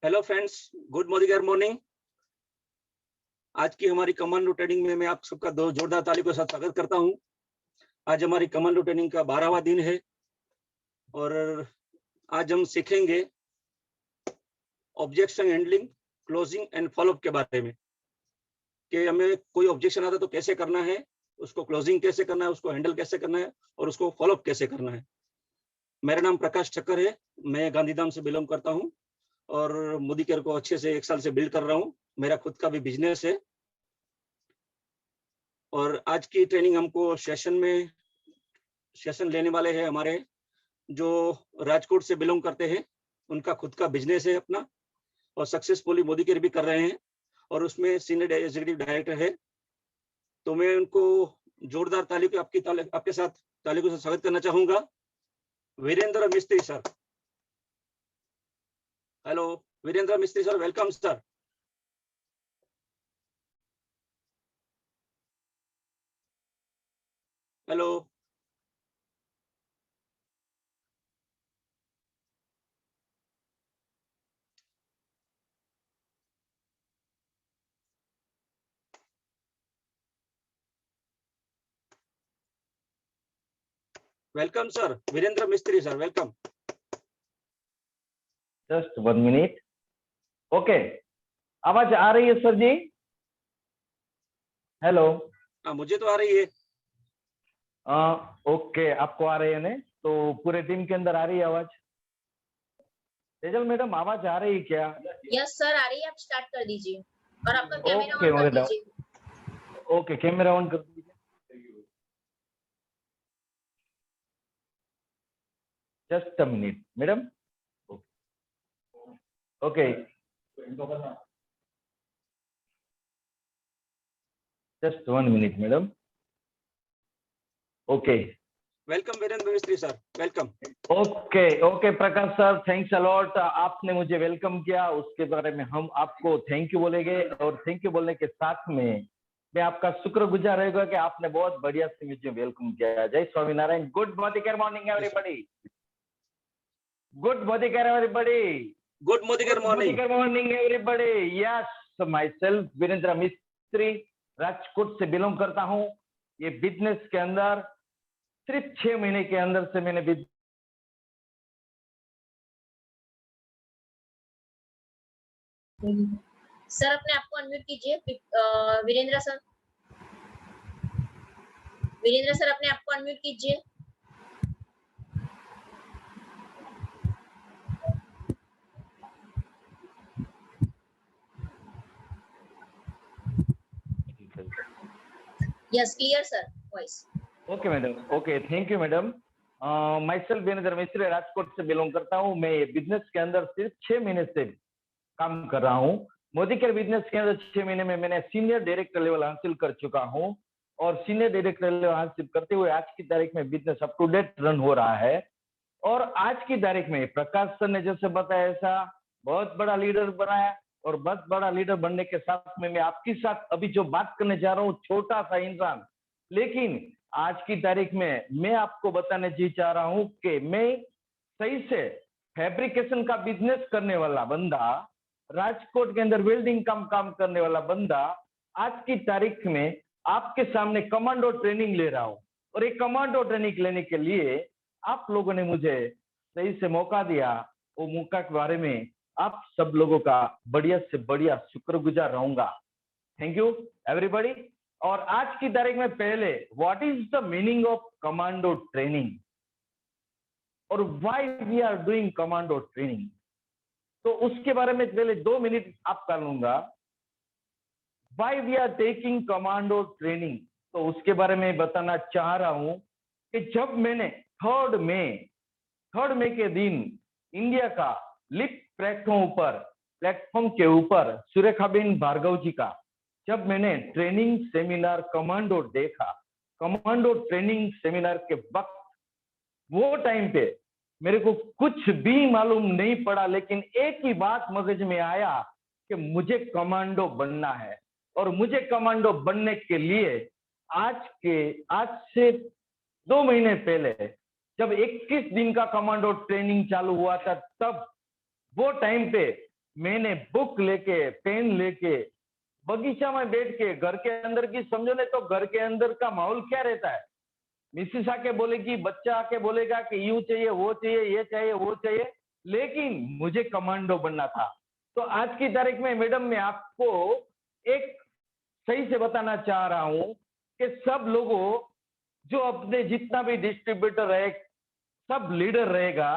Hello friends, good morning. आज की हमारी कमांडो ट्रेनिंग में मैं आप सबका दो जोरदार ताली के साथ स्वागत करता हूं। आज हमारी कमांडो ट्रेनिंग का 12वां दिन है और आज हम सीखेंगे objection handling, closing and follow up के बारे में कि हमें कोई ऑब्जेक्शन आता है तो कैसे करना है, उसको क्लोजिंग कैसे करना है, उसको हैंडल कैसे करना है और उसको फॉलोअप कैसे करना है। मेरा नाम प्रकाश ठक्कर है, मैं गांधीधाम से बिलोंग करता हूं और मोदी केयर को अच्छे से 1 साल से बिल्ड कर रहा हूं। मेरा खुद का भी बिजनेस है और आज की ट्रेनिंग हमको सेशन लेने वाले हैं हमारे जो राजकोट से बिलोंग करते हैं। उनका खुद का बिजनेस है अपना और सक्सेसफुली मोदी केयर भी कर रहे हैं और उसमें सीनियर एग्जीक्यूटिव डायरेक्टर है। तो मैं उनको जोरदार आपके साथ तालियों से स्वागत करना चाहूंगा। Virendra Mistry sir. Hello Virendra Mistry sir, welcome sir. Hello welcome sir, Virendra Mistry sir, welcome. Just 1 minute. Okay, आवाज आ रही है सर जी? हेलो। मुझे तो आ रही है। ओके, आपको आ रही है ना? तो पूरे टीम के अंदर आ रही है आवाज? तेजल मैडम, आवाज आ रही है क्या? यस सर, आ रही है। आप स्टार्ट कर दीजिए और आपका कैमरा ओके ऑन कर दीजिए। ओके, कैमरा ऑन कर दीजिए। Just a minute madam. Okay, just 1 minute madam. Okay, welcome Virendra Mistry sir, welcome. Okay okay Prakash sir, thanks a lot. आपने मुझे वेलकम किया, उसके बारे में हम आपको थैंक यू बोलेंगे और थैंक यू बोलने के साथ में मैं आपका शुक्रगुजार रहेगा कि आपने बहुत बढ़िया से मुझे वेलकम किया। जय Swaminarayan. Good morning everybody. Good morning everybody. Yes, myself Virendra Mistry, Rajkot से बिलोंग करता हूँ। ये बिजनेस के अंदर सिर्फ 6 महीने के अंदर से मैंने सर अपने आप को अनम्यूट कीजिए। वीरेंद्र सर, अपने आप को अनम्यूट कीजिए। Yes, clear sir voice. Okay madam. Okay, thank you madam. Myself Virendra Mistry, Rajkot से बिलोंग करता हूँ। मैं बिजनेस के अंदर सिर्फ 6 महीने से काम कर रहा हूँ। मोदी केयर बिजनेस के अंदर 6 महीने में मैंने सीनियर डायरेक्टर लेवल हासिल कर चुका हूँ और सीनियर डायरेक्टर लेवल हासिल करते हुए आज की तारीख में business up to date run हो रहा है। और आज की तारीख में प्रकाश सर ने जैसे बताया ऐसा बहुत बड़ा लीडर बनाया और बहुत बड़ा लीडर बनने के साथ में मैं आपके साथ अभी जो बात करने जा रहा हूँ, छोटा सा इंसान, लेकिन आज की तारीख में मैं आपको बताने जी चाह रहा हूँ कि मैं सही से फैब्रिकेशन का बिजनेस करने वाला बंदा, राजकोट के अंदर वेल्डिंग काम करने वाला बंदा, आज की तारीख में आपके सामने कमांडो ट्रेनिंग ले रहा हूं। और एक कमांडो ट्रेनिंग लेने के लिए आप लोगों ने मुझे सही से मौका दिया। वो मौका के बारे में आप सब लोगों का बढ़िया से बढ़िया शुक्रगुजार रहूंगा। Thank you everybody. और आज की तारीख में पहले what is the meaning of commando training और why we are doing commando training, तो उसके बारे में पहले 2 मिनट आपका लूंगा। Why we are taking commando training, तो उसके बारे में बताना चाह रहा हूं कि जब मैंने 3 मई के दिन इंडिया का लिप प्लेटफॉर्म के ऊपर सुरेखाबेन भार्गव जी का जब मैंने ट्रेनिंग सेमिनार कमांडो देखा, कमांडो ट्रेनिंग सेमिनार के वक्त वो टाइम पे मेरे को कुछ भी मालूम नहीं पड़ा, लेकिन एक ही बात मगज में आया कि मुझे कमांडो बनना है। और मुझे कमांडो बनने के लिए आज से 2 महीने पहले जब 21 दिन का कमांडो ट्रेनिंग चालू हुआ था, तब वो टाइम पे मैंने बुक लेके, पेन लेके, बगीचा में बैठ के, घर के अंदर की समझो ने तो घर के अंदर का माहौल क्या रहता है, मिसेस आके बोलेगी, बच्चा आके बोलेगा कि यूं चाहिए, वो चाहिए, ये चाहिए, वो चाहिए, लेकिन मुझे कमांडो बनना था। तो आज की तारीख में मैडम मैं आपको एक सही से बताना चाह रहा हूं कि सब लोगों, जो अपने जितना भी डिस्ट्रीब्यूटर है, सब लीडर रहेगा,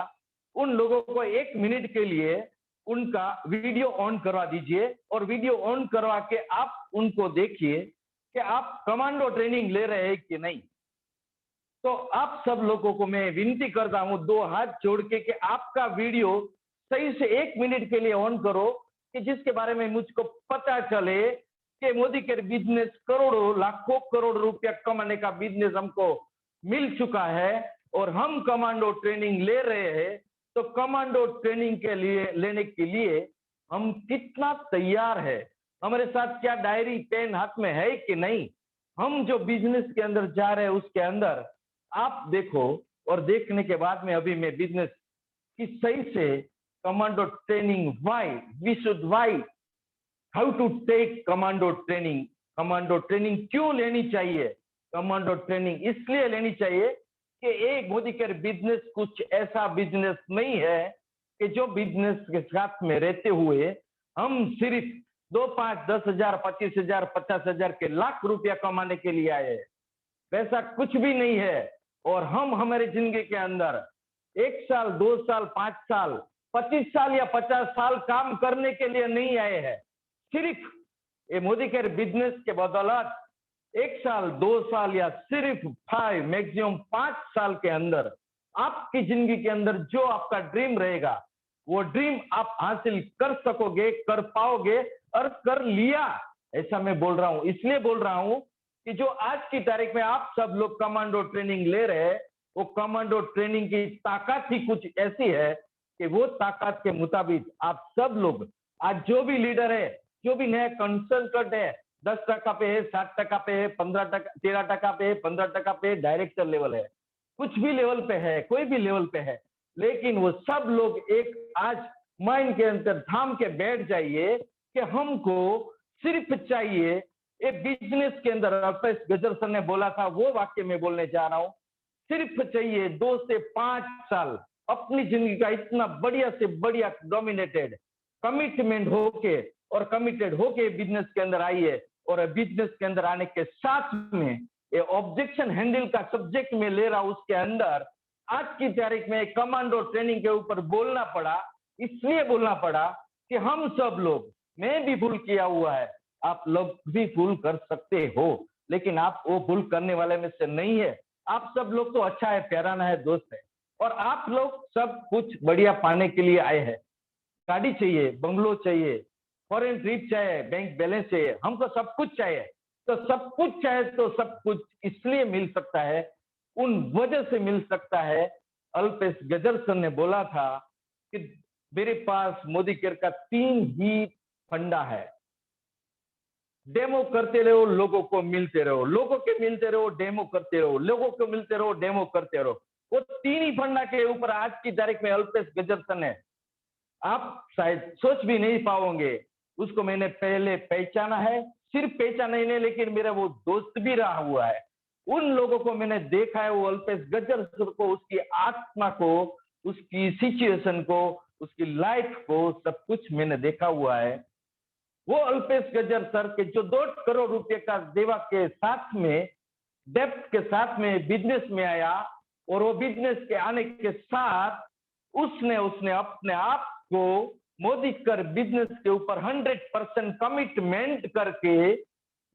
उन लोगों को 1 मिनट के लिए उनका वीडियो ऑन करवा दीजिए और वीडियो ऑन करवा के आप उनको देखिए कि आप कमांडो ट्रेनिंग ले रहे हैं कि नहीं। तो आप सब लोगों को मैं विनती करता हूं 2 हाथ जोड़ के कि आपका वीडियो सही से 1 मिनट के लिए ऑन करो, कि जिसके बारे में मुझको पता चले कि मोदी के बिजनेस करोड़ों, लाखों करोड़ रुपया कमाने का बिजनेस हमको मिल चुका है और हम कमांडो ट्रेनिंग ले रहे हैं। तो कमांडो ट्रेनिंग के लिए लेने के लिए हम कितना तैयार है, हमारे साथ क्या डायरी पेन हाथ में है कि नहीं, हम जो बिजनेस के अंदर जा रहे हैं उसके अंदर आप देखो। और देखने के बाद में अभी मैं बिजनेस की सही से commando training, why how to take commando training क्यों लेनी चाहिए, कमांडो ट्रेनिंग इसलिए लेनी चाहिए कि एक मोदी केयर बिजनेस कुछ ऐसा बिजनेस नहीं है कि जो बिजनेस के साथ में रहते हुए हम सिर्फ 2, 5, 10,000, 25,000, 50,000 के लाख रुपया कमाने के लिए आए हैं। वैसा कुछ भी नहीं है। और हम हमारी जिंदगी के अंदर 1 साल, 2 साल, 5 साल, 25 साल या 50 साल काम करने के लिए नहीं आए हैं। सिर्फ ये मोदी केयर बिजनेस के बदौलत 1 साल, 2 साल या सिर्फ 5, मैक्सिमम 5 साल के अंदर आपकी जिंदगी के अंदर जो आपका ड्रीम रहेगा, वो ड्रीम आप हासिल कर सकोगे, कर पाओगे और कर लिया। ऐसा मैं बोल रहा हूं, इसलिए बोल रहा हूं कि जो आज की तारीख में आप सब लोग कमांडो ट्रेनिंग ले रहे हैं, वो कमांडो ट्रेनिंग की ताकत ही कुछ ऐसी है कि वो ताकत के मुताबिक आप सब लोग आज जो भी लीडर है, जो भी नया कंसल्टेंट है, 10% पे है, 7% पे है, 15%, 13% पे है, 15% पे डायरेक्टर लेवल है, कुछ भी लेवल पे है, कोई भी लेवल पे है, लेकिन वो सब लोग एक आज माइंड के अंदर थाम के बैठ जाइए कि हमको सिर्फ चाहिए एक बिजनेस के अंदर, अल्पेश गजर सर ने बोला था वो वाक्य में बोलने जा रहा हूं, सिर्फ चाहिए 2 से 5 साल अपनी जिंदगी का इतना बढ़िया से बढ़िया डोमिनेटेड कमिटमेंट होके और कमिटेड होके बिजनेस के अंदर आइए। और बिजनेस के अंदर आने के साथ में ये ऑब्जेक्शन हैंडल का सब्जेक्ट में ले रहा हूं, उसके अंदर आज की तारीख में कमांडो ट्रेनिंग के ऊपर बोलना पड़ा, इसलिए बोलना पड़ा कि हम सब लोग, मैं भी भूल किया हुआ है, आप लोग भी भूल कर सकते हो, लेकिन आप वो भूल करने वाले में से नहीं है। आप सब लोग तो अच्छा है, प्याराना है, दोस्त है, और आप लोग सब कुछ बढ़िया पाने के लिए आए हैं। गाड़ी चाहिए, बंगलो चाहिए, फॉरेन ट्रिप चाहिए, बैंक बैलेंस चाहिए, हमको सब कुछ चाहिए। तो सब कुछ चाहे तो सब कुछ इसलिए मिल सकता है, उन वजह से मिल सकता है। अल्पेश गजर सर ने बोला था कि मेरे पास मोदी केयर का 3 ही फंडा है, डेमो करते रहो, लोगों को मिलते रहो, लोगों के मिलते रहो, डेमो करते रहो, लोगों को मिलते रहो, डेमो करते रहो। वो 3 ही फंडा के ऊपर आज की तारीख में अल्पेश गजर सर ने, आप शायद सोच भी नहीं पाओगे, उसको मैंने पहले पहचाना है, सिर्फ पहचाना ही नहीं लेकिन मेरा वो दोस्त भी रहा हुआ है। उन लोगों को मैंने देखा है, वो अल्पेश गजर सर को, उसकी आत्मा को, उसकी सिचुएशन को, उसकी लाइफ को, सब कुछ मैंने देखा हुआ है। वो अल्पेश गजर सर के जो 2 करोड़ रुपए का सेवा के साथ में, डेप्थ के साथ में बिजनेस में आया, और वो बिजनेस के आने के साथ उसने अपने आप को मोदी केयर बिजनेस के ऊपर 100% कमिटमेंट करके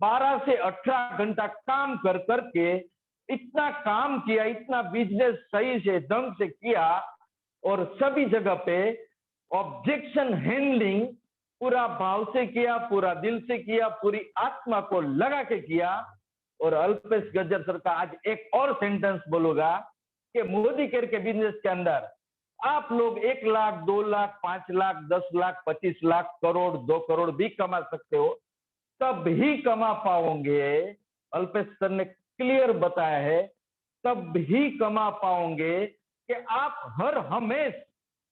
12 से 18 घंटा काम कर करके इतना काम किया, इतना बिजनेस सही से ढंग से किया, और सभी जगह पे ऑब्जेक्शन हैंडलिंग पूरा भाव से किया, पूरा दिल से किया, पूरी आत्मा को लगा के किया। और अल्पेश गजर सर का आज एक और सेंटेंस बोलूंगा कि मोदी केयर के बिजनेस के अंदर आप लोग 1 लाख, 2 लाख, 5 लाख, 10 लाख, 25 लाख, करोड़, 2 करोड़ भी कमा सकते हो, तब ही कमा पाओगे। अल्पेश सर ने क्लियर बताया है, तब ही कमा पाओगे कि आप हर हमेश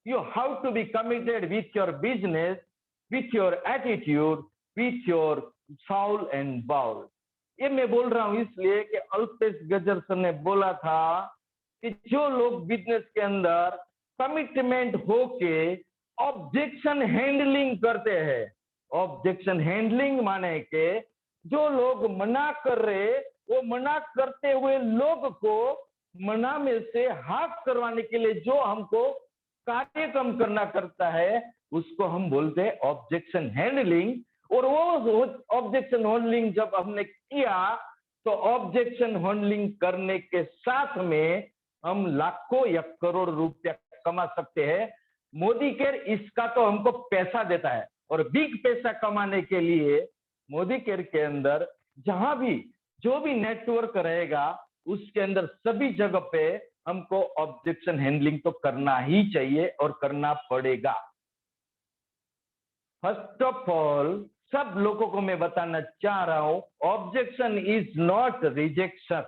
you have to be committed with your business, with your attitude, with your soul and bowl. ये मैं बोल रहा हूं इसलिए कि अल्पेश गजर सर ने बोला था कि जो लोग बिजनेस के अंदर कमिटमेंट होके ऑब्जेक्शन हैंडलिंग करते हैं, ऑब्जेक्शन हैंडलिंग माने के जो लोग मना कर रहे, वो मना करते हुए लोग को मना में से हाफ करवाने के लिए जो हमको कार्यक्रम करना करता है, उसको हम बोलते हैं ऑब्जेक्शन हैंडलिंग। और वो ऑब्जेक्शन हैंडलिंग जब हमने किया तो ऑब्जेक्शन हैंडलिंग करने के साथ में हम लाखों या करोड़ रुपया कमा सकते हैं। मोदी केयर इसका तो हमको पैसा देता है, और बिग पैसा कमाने के लिए मोदी केयर के अंदर जहां भी जो भी नेटवर्क रहेगा उसके अंदर सभी जगह पे हमको ऑब्जेक्शन हैंडलिंग तो करना ही चाहिए और करना पड़ेगा। फर्स्ट ऑफ ऑल सब लोगों को मैं बताना चाह रहा हूं, ऑब्जेक्शन इज नॉट रिजेक्शन।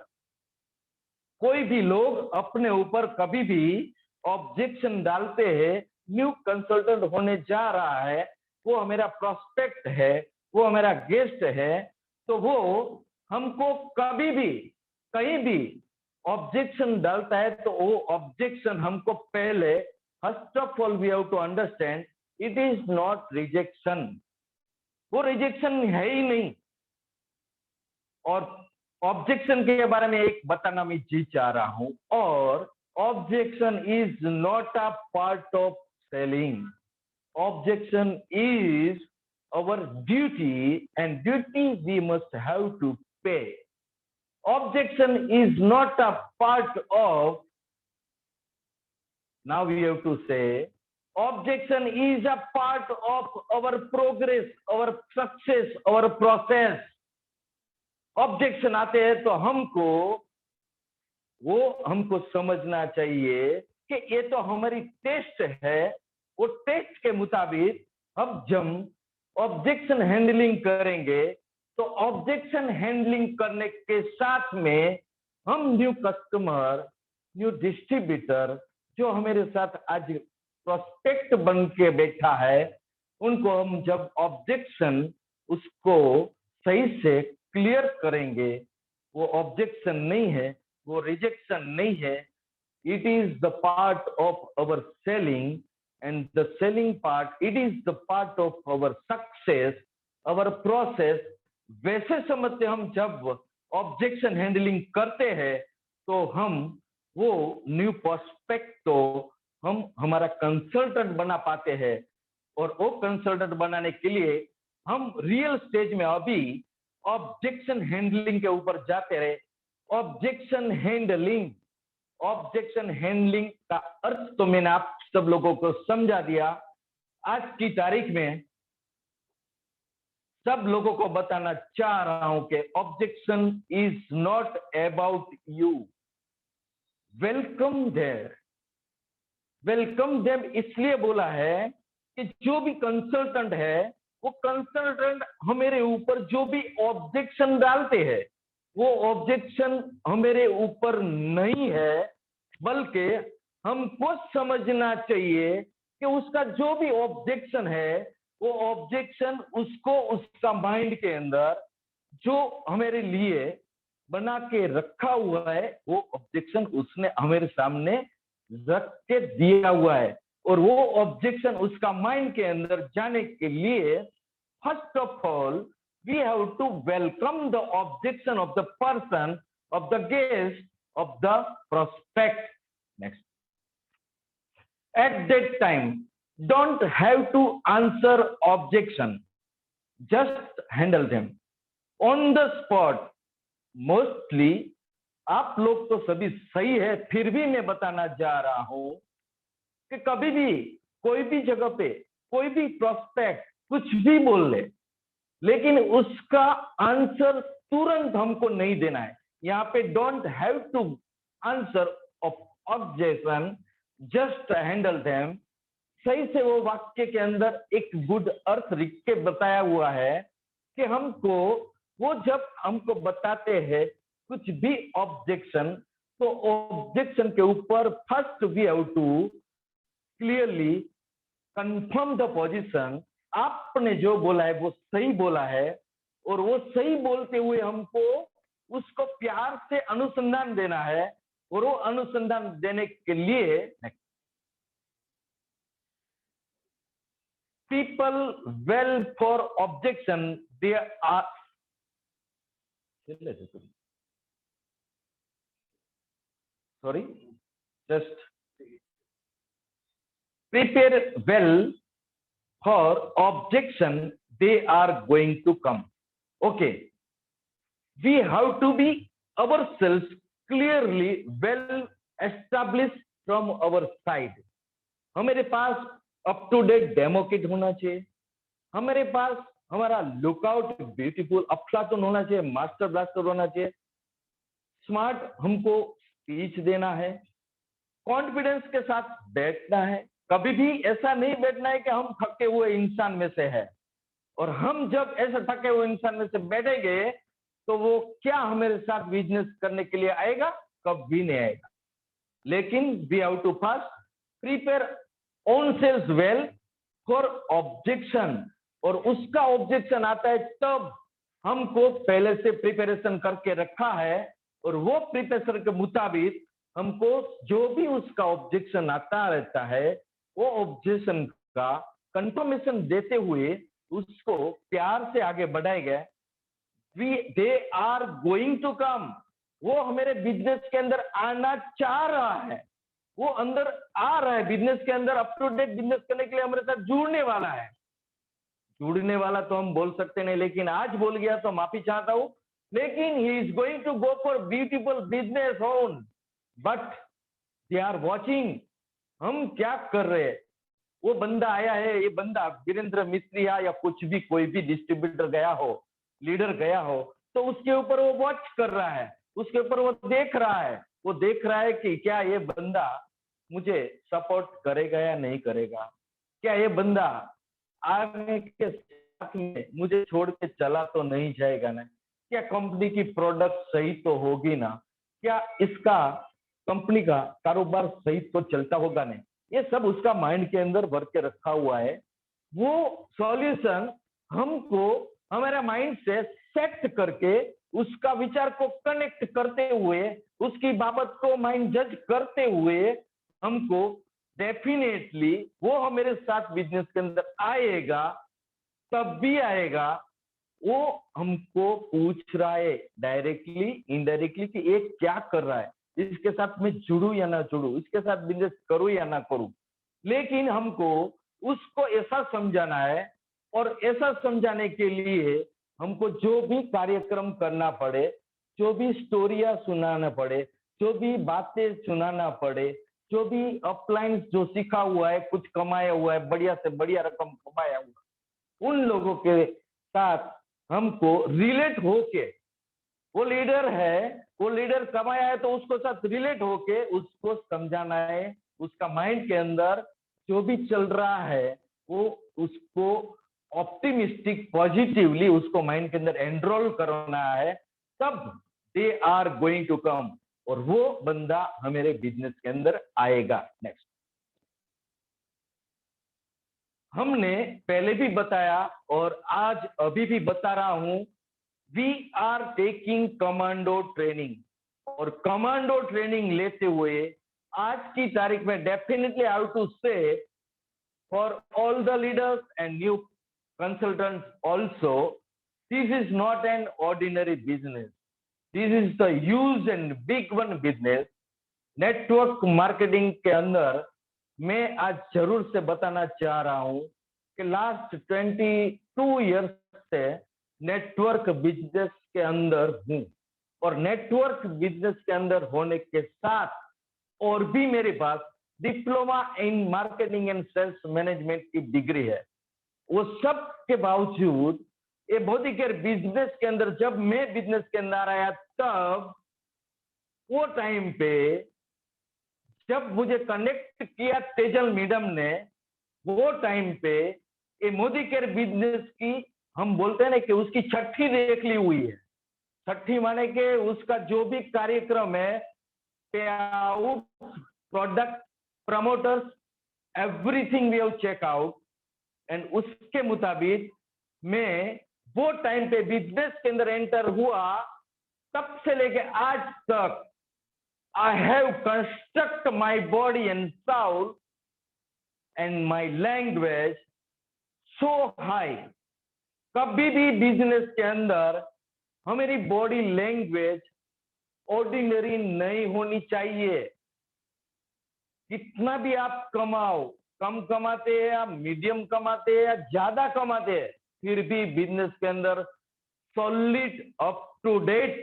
कोई भी लोग अपने ऊपर कभी भी ऑब्जेक्शन डालते हैं, न्यू कंसल्टेंट होने जा रहा है, वो मेरा प्रोस्पेक्ट है, वो मेरा गेस्ट है, तो वो हमको कभी भी कहीं भी ऑब्जेक्शन डालता है तो वो ऑब्जेक्शन हमको पहले first of all we have to understand it is not rejection. वो रिजेक्शन है ही नहीं। और ऑब्जेक्शन के बारे में एक बताना मैं जी चाह रहा हूं, और objection is not a part of selling. Objection is our duty, and duty we must have to pay. Objection is not a part of, now we have to say, objection is a part of our progress, our success, our process. Objection आते हैं तो हमको समझना चाहिए कि ये तो हमारी टेस्ट है, वो टेस्ट के मुताबिक अब जब ऑब्जेक्शन हैंडलिंग करेंगे तो ऑब्जेक्शन हैंडलिंग करने के साथ में हम न्यू कस्टमर, न्यू डिस्ट्रीब्यूटर जो हमारे साथ आज प्रोस्पेक्ट बन के बैठा है, उनको हम जब ऑब्जेक्शन उसको सही से क्लियर करेंगे, वो ऑब्जेक्शन नहीं है, वो रिजेक्शन नहीं है, it is the part of our selling. And the selling part, it is the part of our success, our process. वैसे समझते हम जब ऑब्जेक्शन हैंडलिंग करते हैं तो हम वो न्यू प्रोस्पेक्ट तो हम हमारा कंसल्टेंट बना पाते हैं, और वो कंसल्टेंट बनाने के लिए हम रियल स्टेज में अभी ऑब्जेक्शन हैंडलिंग के ऊपर जाते रहे। ऑब्जेक्शन हैंडलिंग का अर्थ तो मैंने आप सब लोगों को समझा दिया। आज की तारीख में सब लोगों को बताना चाह रहा हूं कि objection is not about you. Welcome them इसलिए बोला है कि जो भी कंसल्टेंट है, वो कंसल्टेंट हमारे ऊपर जो भी ऑब्जेक्शन डालते हैं, वो ऑब्जेक्शन हमारे ऊपर नहीं है, बल्कि हमको समझना चाहिए कि उसका जो भी ऑब्जेक्शन है, वो ऑब्जेक्शन उसको उसका माइंड के अंदर जो हमारे लिए बना के रखा हुआ है, वो ऑब्जेक्शन उसने हमारे सामने रख के दिया हुआ है, और वो ऑब्जेक्शन उसका माइंड के अंदर जाने के लिए first of all we have to welcome the objection of the person, of the guest, of the prospect. Next. At that time, don't have to answer objection. Just handle them on the spot. Mostly, आप लोग तो सभी सही है, फिर भी मैं बताना जा रहा हूं कि कभी भी कोई भी जगह पे कोई भी प्रोस्पेक्ट कुछ भी बोल ले, लेकिन उसका आंसर तुरंत हमको नहीं देना है। यहाँ पे don't have to answer objection, just handle them. सही से वो वाक्य के अंदर एक गुड अर्थ लिख के बताया हुआ है कि हमको वो जब हमको बताते हैं कुछ भी ऑब्जेक्शन, तो ऑब्जेक्शन के ऊपर first we have to clearly confirm the position. आपने जो बोला है वो सही बोला है, और वो सही बोलते हुए हमको उसको प्यार से अनुसंधान देना है, और वो अनुसंधान देने के लिए people well for objection they are sorry just prepare well for objection they are going to come. Okay, we have to be ourselves clearly well established from our side. हमारे पास up to date demo kit होना चाहिए, हमारे पास हमारा lookout beautiful अफलातून होना चाहिए, master blaster होना चाहिए, स्मार्ट हमको स्पीच देना है, कॉन्फिडेंस के साथ बैठना है। कभी भी ऐसा नहीं बैठना है कि हम थके हुए इंसान में से है, और हम जब ऐसे थके हुए इंसान में से बैठेंगे तो वो क्या हमारे साथ बिजनेस करने के लिए आएगा? कभी नहीं आएगा। लेकिन we have to first prepare own sales well for objection, और उसका ऑब्जेक्शन आता है तब हमको पहले से प्रिपरेशन करके रखा है, और वो प्रिपरेशन के मुताबिक हमको जो भी उसका ऑब्जेक्शन आता रहता है वो ऑब्जेक्शन का कंफर्मेशन देते हुए उसको प्यार से आगे बढ़ाएगा। They are going to come, वो हमारे बिजनेस के अंदर आना चाह रहा है, वो अंदर आ रहा है बिजनेस के अंदर, अप टू डेट बिजनेस करने के लिए हमारे साथ जुड़ने वाला है। जुड़ने वाला तो हम बोल सकते नहीं, लेकिन आज बोल गया तो माफी चाहता हूं। लेकिन he is going to go for beautiful business own, but they are watching हम क्या कर रहे हैं। वो बंदा आया है, ये बंदा वीरेंद्र मिस्त्री या कुछ भी कोई भी डिस्ट्रीब्यूटर गया हो, लीडर गया हो, तो उसके ऊपर वो वॉच कर रहा है, उसके ऊपर वो देख रहा है, वो देख रहा है कि क्या ये बंदा मुझे सपोर्ट करेगा या नहीं करेगा, क्या ये बंदा आने के साथ में मुझे छोड़ के चला तो नहीं जाएगा ना, क्या कंपनी की प्रोडक्ट सही तो होगी ना, क्या इसका कंपनी का कारोबार सही तो चलता होगा नहीं। ये सब उसका माइंड के अंदर भर के रखा हुआ है। वो सॉल्यूशन हमको हमारा माइंड से सेट करके उसका विचार को कनेक्ट करते हुए, उसकी बाबत को माइंड जज करते हुए हमको डेफिनेटली वो हमारे साथ बिजनेस के अंदर आएगा, तब भी आएगा। वो हमको पूछ रहा है डायरेक्टली इनडायरेक्टली कि ये क्या कर रहा है, इसके साथ मैं जुड़ू या ना जुड़ू, इसके साथ बिजनेस करूं या ना करूं। लेकिन हमको उसको ऐसा समझाना है, और ऐसा समझाने के लिए हमको जो भी कार्यक्रम करना पड़े, जो भी स्टोरियां सुनाना पड़े, जो भी बातें सुनाना पड़े, जो भी अपलाइन जो सीखा हुआ है, कुछ कमाया हुआ है, बढ़िया से बढ़िया रकम कमाया हुआ, उन लोगों के साथ हमको रिलेट होके, वो लीडर है, वो लीडर कमाया है तो उसको साथ रिलेट होके उसको समझाना है। उसका माइंड के अंदर जो भी चल रहा है वो उसको ऑप्टिमिस्टिक पॉजिटिवली उसको माइंड के अंदर एनरोल करना है, तब they are going to come, और वो बंदा हमारे बिजनेस के अंदर आएगा। नेक्स्ट, हमने पहले भी बताया और आज अभी भी बता रहा हूं, we are taking commando training, और कमांडो ट्रेनिंग लेते हुए आज की तारीख में definitely I have to say for all the leaders and new consultants also, this is not an ordinary business, this is the huge and big one business. Network marketing के अंदर मैं आज जरूर से बताना चाह रहा हूं कि लास्ट 22 इयर्स से नेटवर्क बिजनेस के अंदर हूं, और नेटवर्क बिजनेस के अंदर होने के साथ और भी मेरे पास diploma in marketing and sales management की डिग्री है। वो सब के बावजूद ये बॉडी केयर बिजनेस के अंदर जब मैं बिजनेस के अंदर आया, तब वो टाइम पे जब मुझे कनेक्ट किया तेजल मैडम ने, वो टाइम पे ये मोदी केयर बिजनेस की हम बोलते हैं ना कि उसकी छठी देख ली हुई है। छठी माने के उसका जो भी कार्यक्रम है, pay out, product, promoters, everything we have check out, and उसके मुताबिक मैं वो टाइम पे बिजनेस के अंदर एंटर हुआ, तब से लेके आज तक I have construct my body and Saul and my language so high. कभी भी बिजनेस के अंदर हमारी बॉडी लैंग्वेज ऑर्डिनरी नहीं होनी चाहिए। कितना भी आप कमाओ, कम कमाते हैं या मीडियम कमाते हैं या ज्यादा कमाते हैं, फिर भी बिजनेस के अंदर solid up to date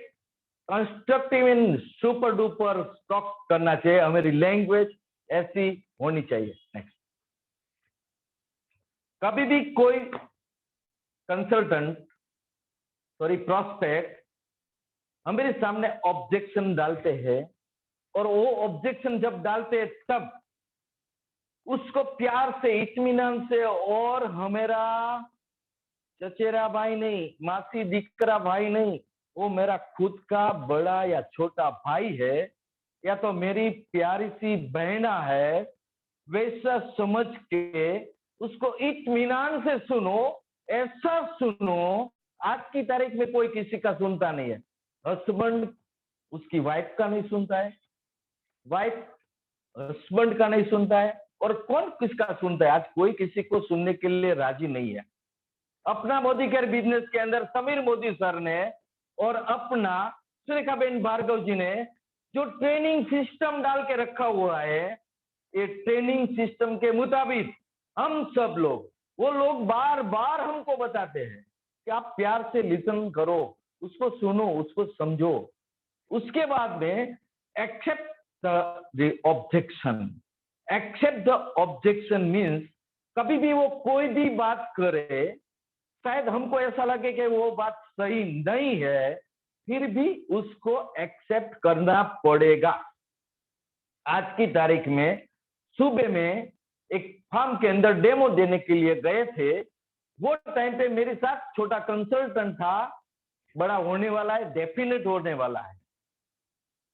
constructive in super duper stock करना चाहिए। हमारी लैंग्वेज ऐसी होनी चाहिए। नेक्स्ट, कभी भी कोई कंसल्टेंट प्रोस्पेक्ट हमारे सामने ऑब्जेक्शन डालते हैं, और वो ऑब्जेक्शन जब डालते हैं तब उसको प्यार से, इत्मीनान से, और हमारा चचेरा भाई नहीं, मासी दीकरा भाई नहीं, वो मेरा खुद का बड़ा या छोटा भाई है, या तो मेरी प्यारी सी बहना है, वैसा समझ के उसको इत्मीनान से सुनो। ऐसा सुनो, आज की तारीख में कोई किसी का सुनता नहीं है। हस्बैंड उसकी वाइफ का नहीं सुनता है, वाइफ हस्बैंड का नहीं सुनता है, और कौन किसका सुनता है? आज कोई किसी को सुनने के लिए राजी नहीं है। अपना मोदी केयर बिजनेस के अंदर समीर मोदी सर ने और अपना सुरेखाबेन भार्गव जी ने जो ट्रेनिंग सिस्टम डाल के रखा हुआ है, ये ट्रेनिंग सिस्टम के मुताबिक हम सब लोग, वो लोग बार बार हमको बताते हैं कि आप प्यार से लिसन करो, उसको सुनो, उसको समझो। उसके बाद में accept the objection. Accept the objection means कभी भी वो कोई भी बात करे, शायद हमको ऐसा लगे कि वो बात सही नहीं है, फिर भी उसको एक्सेप्ट करना पड़ेगा। आज की तारीख में सुबह में एक फार्म के अंदर डेमो देने के लिए गए थे। वो टाइम पे मेरे साथ छोटा कंसल्टेंट था, बड़ा होने वाला है, डेफिनेट होने वाला है।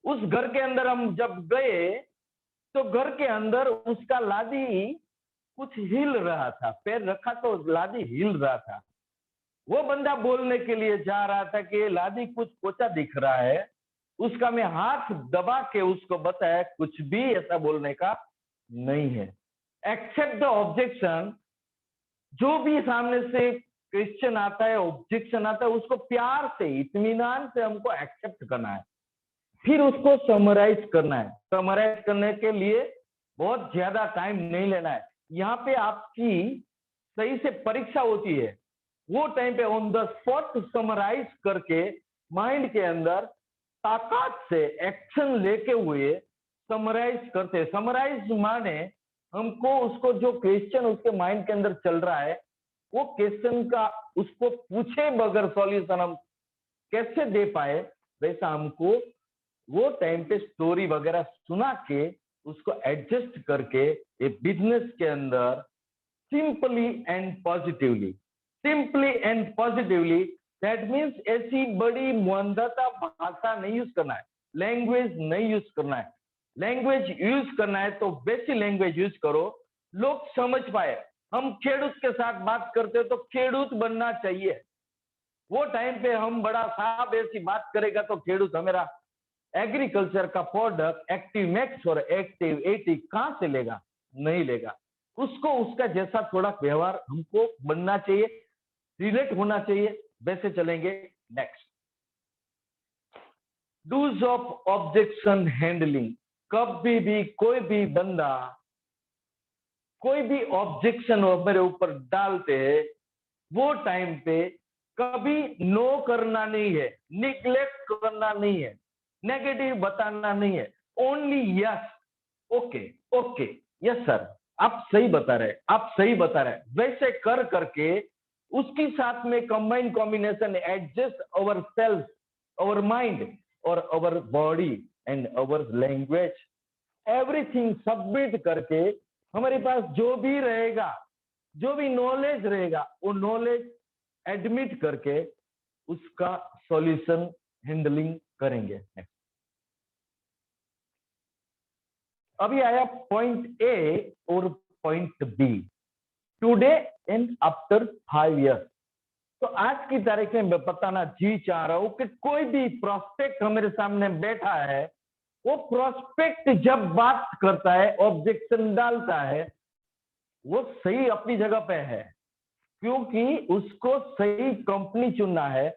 उस घर के अंदर हम जब गए तो घर के अंदर उसका लादी कुछ हिल रहा था, पैर रखा तो लादी हिल रहा था। वो बंदा बोलने के लिए जा रहा था कि लादी कुछ पोचा दिख रहा है। उसका मैं हाथ दबा के उसको बताया कुछ भी ऐसा बोलने का नहीं है। Accept the objection. जो भी सामने से क्वेश्चन आता है, ऑब्जेक्शन आता है, उसको प्यार से, इत्मीनान से हमको एक्सेप्ट करना है, फिर उसको समराइज करना है। समराइज करने के लिए बहुत ज्यादा टाइम नहीं लेना है। यहाँ पे आपकी सही से परीक्षा होती है, वो टाइम पे ऑन द स्पॉट समराइज करके माइंड के अंदर ताकत से एक्शन लेके हुए समराइज करते। समराइज माने हमको उसको जो क्वेश्चन उसके माइंड के अंदर चल रहा है, वो क्वेश्चन का उसको पूछे बगैर सॉल्यूशन हम कैसे दे पाए, वैसा हमको वो टाइम पे स्टोरी वगैरह सुना के उसको एडजस्ट करके ये बिजनेस के अंदर simply and positively, simply and positively, that means ऐसी बड़ी मुंदता भाषा नहीं यूज करना है, लैंग्वेज नहीं यूज करना है। लैंग्वेज यूज करना है तो वैसी लैंग्वेज यूज करो लोग समझ पाए। हम खेडूत के साथ बात करते हो तो खेडूत बनना चाहिए। वो टाइम पे हम बड़ा साहब ऐसी बात करेगा तो खेडूत हमारा एग्रीकल्चर का प्रोडक्ट एक्टिव मैक्स और एक्टिव 80 कहां से लेगा? नहीं लेगा। उसको उसका जैसा थोड़ा व्यवहार हमको बनना चाहिए, रिलेट होना चाहिए, वैसे चलेंगे। Next, dos of objection handling. कभी भी कोई भी बंदा कोई भी ऑब्जेक्शन मेरे ऊपर डालते हैं, वो टाइम पे कभी नो करना नहीं है, निग्लेक्ट करना नहीं है, नेगेटिव बताना नहीं है, only yes, okay okay, yes sir, आप सही बता रहे, आप सही बता रहे। वैसे कर करके उसके साथ में combine combination, adjust our self, our mind और our body and our language, everything submit करके हमारे पास जो भी रहेगा, जो भी नॉलेज रहेगा, वो नॉलेज एडमिट करके उसका सॉल्यूशन हैंडलिंग करेंगे। अभी आया पॉइंट ए और point B. Today and after 5 years। तो आज की तारीख में मैं बताना जी चाह रहा हूं कि कोई भी प्रोस्पेक्ट हमारे सामने बैठा है, वो प्रोस्पेक्ट जब बात करता है, ऑब्जेक्शन डालता है, वो सही अपनी जगह पे है, क्योंकि उसको सही कंपनी चुनना है,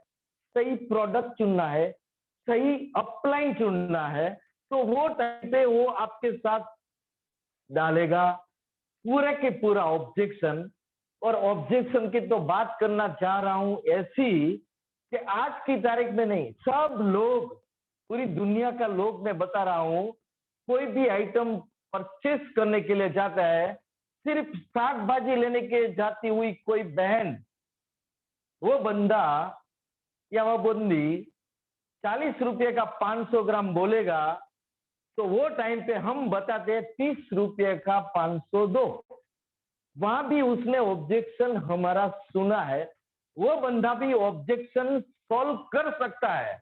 सही प्रोडक्ट चुनना है, सही अपलाइन चुनना है। तो वो टाइम पे वो आपके साथ डालेगा पूरा के पूरा ऑब्जेक्शन। और ऑब्जेक्शन की तो बात करना चाह रहा हूं ऐसी कि आज की तारीख में नहीं, सब लोग, पूरी दुनिया का लोग मैं बता रहा हूं, कोई भी आइटम परचेस करने के लिए जाता है, सिर्फ शाकभाजी लेने के जाती हुई कोई बहन, वो बंदा या वो बंदी 40 रुपए का 500 ग्राम बोलेगा, तो वो टाइम पे हम बताते हैं 30 रुपए का 500 दो। वहां भी उसने ऑब्जेक्शन हमारा सुना है, वो बंदा भी ऑब्जेक्शन सॉल्व कर सकता है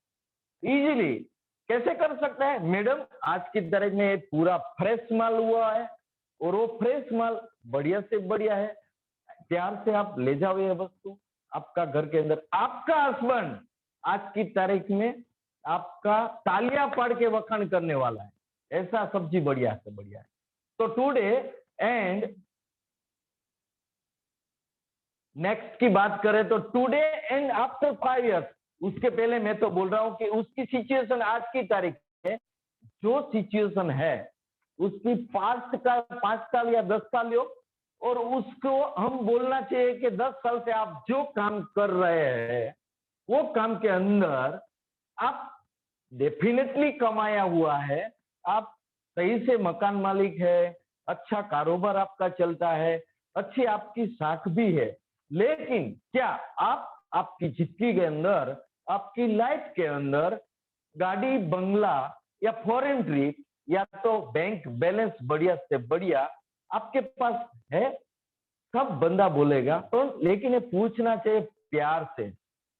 इजीली। कैसे कर सकता है मैडम? आज की तारीख में पूरा फ्रेश माल हुआ है, और वो फ्रेश माल बढ़िया से बढ़िया है, प्यार से आप ले जाओ ये वस्तु आपका घर के अंदर। आपका हस्बैंड आज की तारीख में आपका तालियां पाड़ के वखाण करने वाला है, ऐसा सब्जी बढ़िया से बढ़िया है। तो टुडे एंड नेक्स्ट की बात करें तो टुडे एंड आफ्टर 5 years, उसके पहले मैं तो बोल रहा हूं कि उसकी सिचुएशन आज की तारीख में जो सिचुएशन है, उसकी पास्ट का 5 साल या 10 साल हो, और उसको हम बोलना चाहिए कि 10 साल से आप जो काम कर रहे हैं, वो काम के अंदर आप डेफिनेटली कमाया हुआ है, आप सही से मकान मालिक है, अच्छा कारोबार आपका चलता है, अच्छी आपकी साख भी है। लेकिन क्या आप आपकी जिंदगी के अंदर, आपकी लाइफ के अंदर गाड़ी, बंगला या फॉरेन ट्रिप या तो बैंक बैलेंस बढ़िया से बढ़िया आपके पास है? सब बंदा बोलेगा तो, लेकिन ये पूछना चाहिए प्यार से।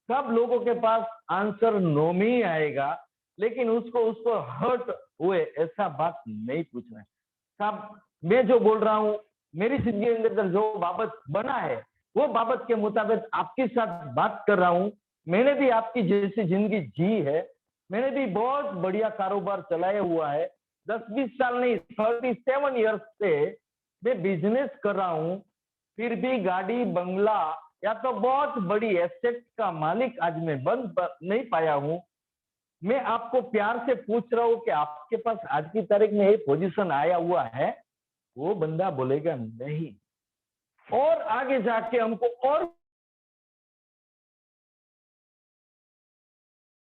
सब लोगों के पास आंसर नो में ही आएगा, लेकिन उसको हर्ट हुए ऐसा बात नहीं पूछना है। साहब, मैं जो बोल रहा हूं, मेरी जिंदगी के अंदर जो बाबत बना है, वो बाबत के मुताबिक आपके साथ बात कर रहा हूं। मैंने भी आपकी जैसी जिंदगी जी है, मैंने भी बहुत बढ़िया कारोबार चलाया हुआ है। 10-20 साल नहीं, 37 years से मैं बिजनेस कर रहा हूं, फिर भी गाड़ी, बंगला या तो बहुत बड़ी एसेट का मालिक आज मैं बन नहीं पाया हूं। मैं आपको प्यार से पूछ रहा हूं कि आपके पास आज की तारीख में ये पोजीशन आया हुआ है? वो बंदा बोलेगा नहीं। और आगे जाके हमको और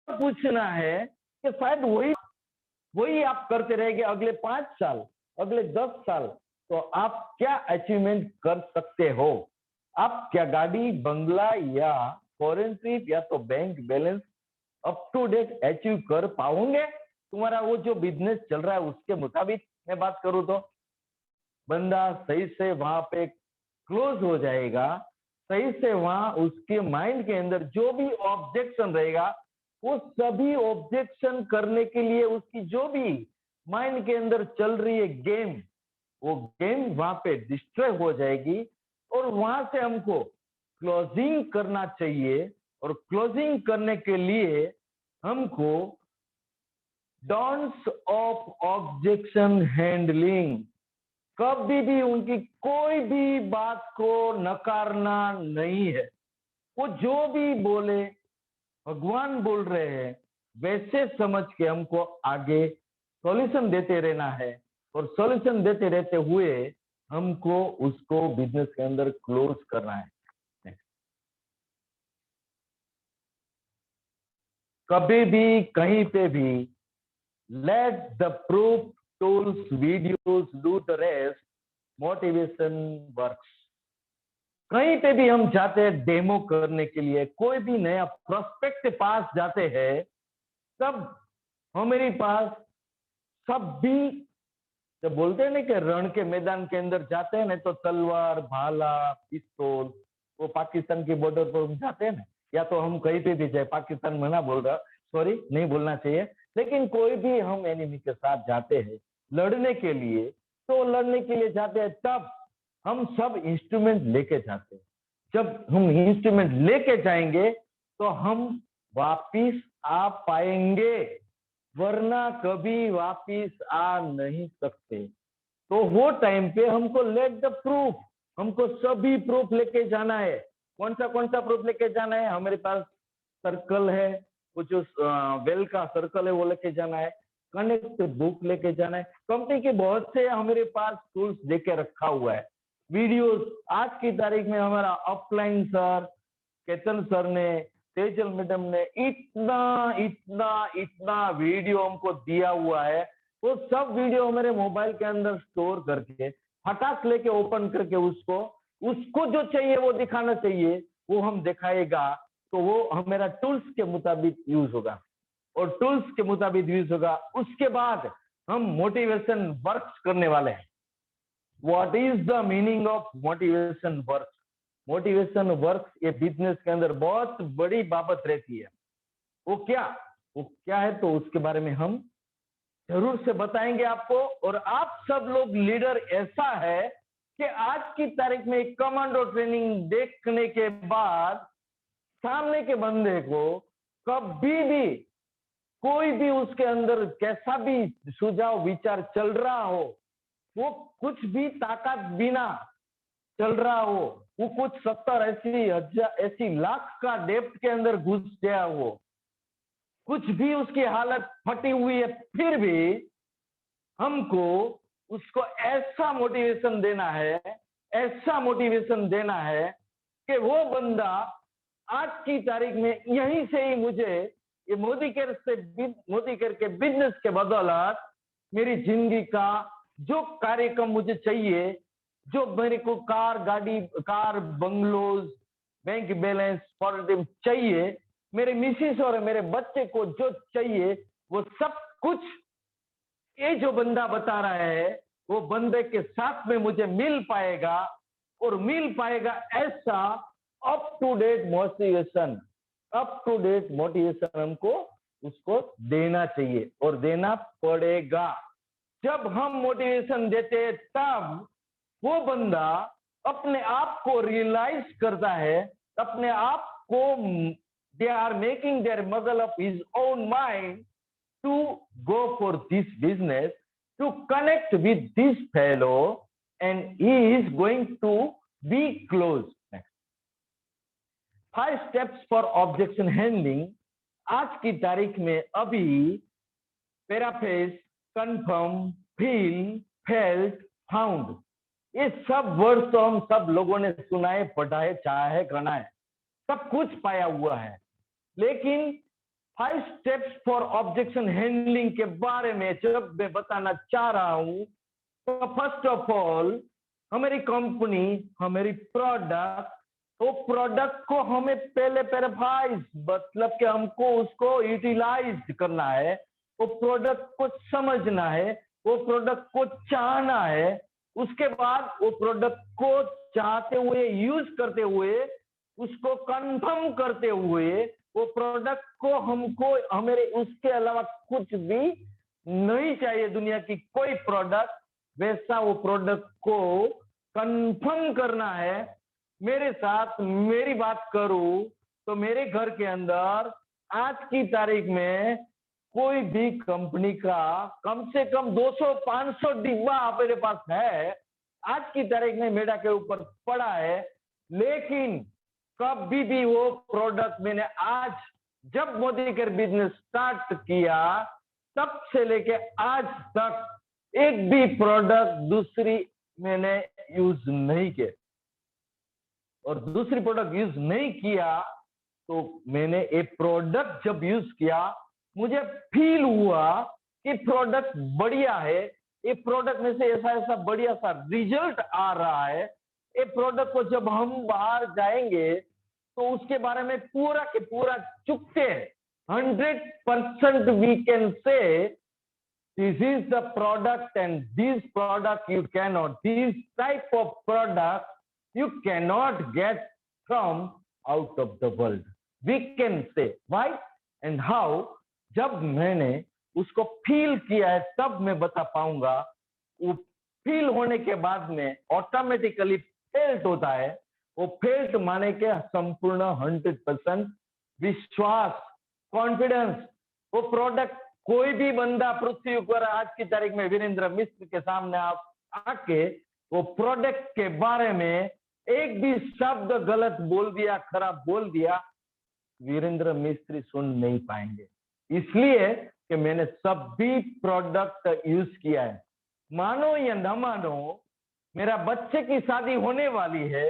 पूछना है कि शायद वही आप करते रहेंगे अगले 5 साल, अगले 10 साल, तो आप क्या अचीवमेंट कर सकते हो? आप क्या गाड़ी, बंगला या फॉरेन ट्रिप या तो bank balance up to date achieve कर पाओगे? तुम्हारा वो जो बिजनेस चल रहा है उसके मुताबिक मैं बात करूं तो बंदा सही से वहां पे क्लोज हो जाएगा, सही से वहां उसके माइंड के अंदर जो भी ऑब्जेक्शन रहेगा, वो सभी ऑब्जेक्शन करने के लिए उसकी जो भी माइंड के अंदर चल रही है गेम, वो गेम वहां पे डिस्ट्रॉय हो जाएगी। और वहां से हमको क्लोजिंग करना चाहिए, और क्लोजिंग करने के लिए हमको डॉन्ट्स ऑफ ऑब्जेक्शन हैंडलिंग, कभी भी उनकी कोई भी बात को नकारना नहीं है। वो जो भी बोले, भगवान बोल रहे हैं, वैसे समझ के हमको आगे सॉल्यूशन देते रहना है, और सॉल्यूशन देते रहते हुए हमको उसको बिजनेस के अंदर क्लोज करना है। कभी भी कहीं पे भी let the proof tools videos do the rest, motivation works. कहीं पे भी हम जाते हैं डेमो करने के लिए, कोई भी नया प्रोस्पेक्ट के पास जाते हैं, तब हमारे पास सब भी, जब बोलते हैं ना कि रण के मैदान के अंदर जाते हैं ना, तो तलवार, भाला, पिस्तौल, वो पाकिस्तान की बॉर्डर पर हम जाते हैं ना, या तो हम कहीं पे भी जाए, पाकिस्तान में ना बोल रहा, सॉरी नहीं बोलना चाहिए, लेकिन कोई भी हम एनिमी के साथ जाते हैं लड़ने के लिए, तो लड़ने के लिए जाते हैं तब हम सब इंस्ट्रूमेंट लेके जाते हैं। जब हम इंस्ट्रूमेंट लेके जाएंगे तो हम वापिस आ पाएंगे, वरना कभी वापिस आ नहीं सकते। तो वो टाइम पे हमको लेट द प्रूफ, हमको सभी प्रूफ लेके जाना है। कौन सा प्रूफ लेके जाना है? हमारे पास सर्कल है, वो जो वेल का सर्कल है वो लेके जाना है, कनेक्ट बुक लेके जाना है, कंपनी के बहुत से हमारे पास टूल्स लेके रखा हुआ है, वीडियोस। आज की तारीख में हमारा ऑफलाइन सर, केतन सर ने, तेजल मैडम ने इतना इतना इतना वीडियो हमको दिया हुआ है। वो सब वीडियो हमारे मोबाइल के अंदर स्टोर करके फटाक लेके ओपन करके उसको जो चाहिए वो दिखाना चाहिए, वो हम दिखाएगा। तो वो हमारा टूल्स के मुताबिक यूज होगा, और टूल्स के मुताबिक यूज होगा। उसके बाद हम मोटिवेशन वर्क्स करने वाले हैं। What is the meaning of motivation works? Motivation works ये बिजनेस के अंदर बहुत बड़ी बाबत रहती है। वो क्या है तो उसके बारे में हम जरूर से बताएंगे आपको। और आप सब लोग लीडर ऐसा है कि आज की तारीख में कमांडो ट्रेनिंग देखने के बाद सामने के बंदे को कभी भी कोई भी उसके अंदर कैसा भी सुझाव विचार चल रहा हो, वो कुछ भी ताकत बिना चल रहा हो, वो कुछ 70-80 लाख का डेप्थ के अंदर घुस गया हो, कुछ भी उसकी हालत फटी हुई है, फिर भी हमको उसको ऐसा मोटिवेशन देना है कि वो बंदा आज की तारीख में यहीं से ही मुझे ये मोदी केयर के बिजनेस के बदौलत मेरी जिंदगी का जो कार्यक्रम मुझे चाहिए, जो मेरे को car bungalows, bank balance for चाहिए, मेरे मिसिस और मेरे बच्चे को जो चाहिए, वो सब कुछ ये जो बंदा बता रहा है वो बंदे के साथ में मुझे मिल पाएगा। और मिल पाएगा ऐसा अप टू डेट मोटिवेशन हमको उसको देना चाहिए और देना पड़ेगा। जब हम मोटिवेशन देते तब वो बंदा अपने आप को रियलाइज करता है, अपने आप को they are making their muzzle of his own mind to go for this business, to connect with this fellow, and he is going to be close. Next. 5 steps for objection handling. आज की तारीख में अभी paraphrase, confirm, feel, felt, found, ये सब word तो हम सब लोगों ने सुना है, पढ़ा है, चाहा है, करना है, सब कुछ पाया हुआ है। लेकिन 5 स्टेप्स फॉर ऑब्जेक्शन हैंडलिंग के बारे में जब मैं बताना चाह रहा हूं, तो फर्स्ट ऑफ ऑल हमारी कंपनी, हमारी प्रोडक्ट, वो प्रोडक्ट को हमें पहले पैराफ्राइज, मतलब कि हमको उसको यूटिलाइज करना है, वो प्रोडक्ट को समझना है, वो प्रोडक्ट को चाहना है। उसके बाद वो प्रोडक्ट को चाहते हुए, यूज करते हुए, उसको कंफर्म करते हुए, वो प्रोडक्ट को हमको हमारे उसके अलावा कुछ भी नहीं चाहिए, दुनिया की कोई प्रोडक्ट, वैसा वो प्रोडक्ट को कंफर्म करना है। मेरे साथ मेरी बात करूं तो मेरे घर के अंदर आज की तारीख में कोई भी कंपनी का कम से कम 200-500 डिब्बा मेरे पास है, आज की तारीख में मेरा के ऊपर पड़ा है। लेकिन कभी भी वो प्रोडक्ट मैंने आज जब मोदी केयर बिजनेस स्टार्ट किया तब से लेके आज तक एक भी प्रोडक्ट दूसरी मैंने यूज नहीं किया। और दूसरी प्रोडक्ट यूज नहीं किया तो मैंने एक प्रोडक्ट जब यूज किया मुझे फील हुआ कि प्रोडक्ट बढ़िया है, ये प्रोडक्ट में से ऐसा बढ़िया सा रिजल्ट आ रहा है। ये प्रोडक्ट को जब हम बाहर जाएंगे तो उसके बारे में पूरा के पूरा चुकते हैं। 100% we can say this is the product and this product you cannot, this type of product you cannot get from out of the world. We can say why and how. जब मैंने उसको फील किया है तब मैं बता पाऊंगा। वो फील होने के बाद में ऑटोमेटिकली फेल्ट होता है, वो फेल्ट माने के संपूर्ण 100% विश्वास, कॉन्फिडेंस। वो प्रोडक्ट कोई भी बंदा पृथ्वी पर आज की तारीख में वीरेंद्र मिश्र के सामने आप आके वो प्रोडक्ट के बारे में एक भी शब्द गलत बोल दिया, खराब बोल दिया, वीरेंद्र मिस्त्री सुन नहीं पाएंगे। इसलिए कि मैंने सभी प्रोडक्ट यूज किया है। मानो या न मानो, मेरा बच्चे की शादी होने वाली है,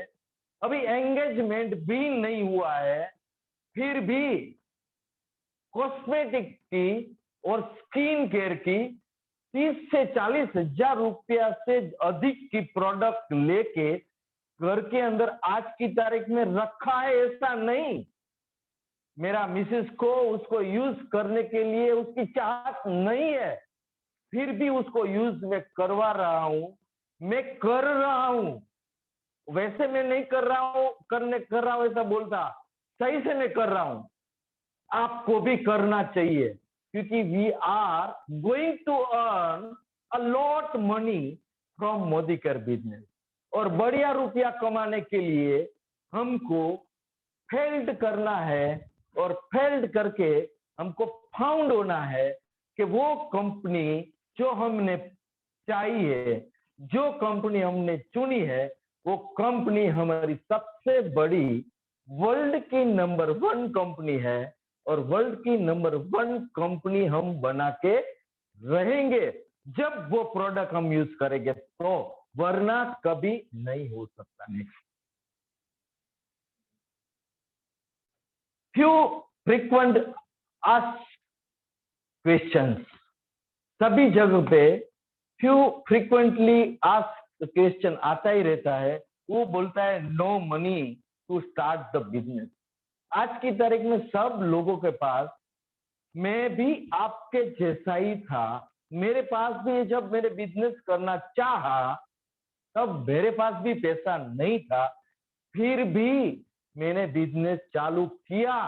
अभी एंगेजमेंट भी नहीं हुआ है, फिर भी कॉस्मेटिक की और स्किन केयर की 30 से 40 हजार रुपया से अधिक की प्रोडक्ट लेके घर के अंदर आज की तारीख में रखा है। ऐसा नहीं, मेरा मिसेस को उसको यूज करने के लिए उसकी चाहत नहीं है, फिर भी उसको यूज में करवा रहा हूं, मैं कर रहा हूं। वैसे मैं नहीं कर रहा हूं, कर रहा हूं ऐसा बोलता, सही से मैं कर रहा हूं। आपको भी करना चाहिए, क्योंकि we are going to earn a lot money from Modi care business. और बढ़िया रुपया कमाने के लिए हमको फेल्ड करना है, और फेल्ड करके हमको फाउंड होना है कि वो कंपनी जो हमने चाहिए, जो कंपनी हमने चुनी है, वो कंपनी हमारी सबसे बड़ी वर्ल्ड की नंबर 1 कंपनी है, और वर्ल्ड की नंबर 1 कंपनी हम बना के रहेंगे जब वो प्रोडक्ट हम यूज करेंगे, तो वरना कभी नहीं हो सकता। Next, few frequent asked questions. सभी जगह पे फ्यू फ्रीक्वेंटली आस्क्ड क्वेश्चन आता ही रहता है। वो बोलता है no money to start the business. आज की तारीख में सब लोगों के पास, मैं भी आपके जैसा ही था, मेरे पास भी जब मैंने बिजनेस करना चाहा तब मेरे पास भी पैसा नहीं था, फिर भी मैंने बिजनेस चालू किया।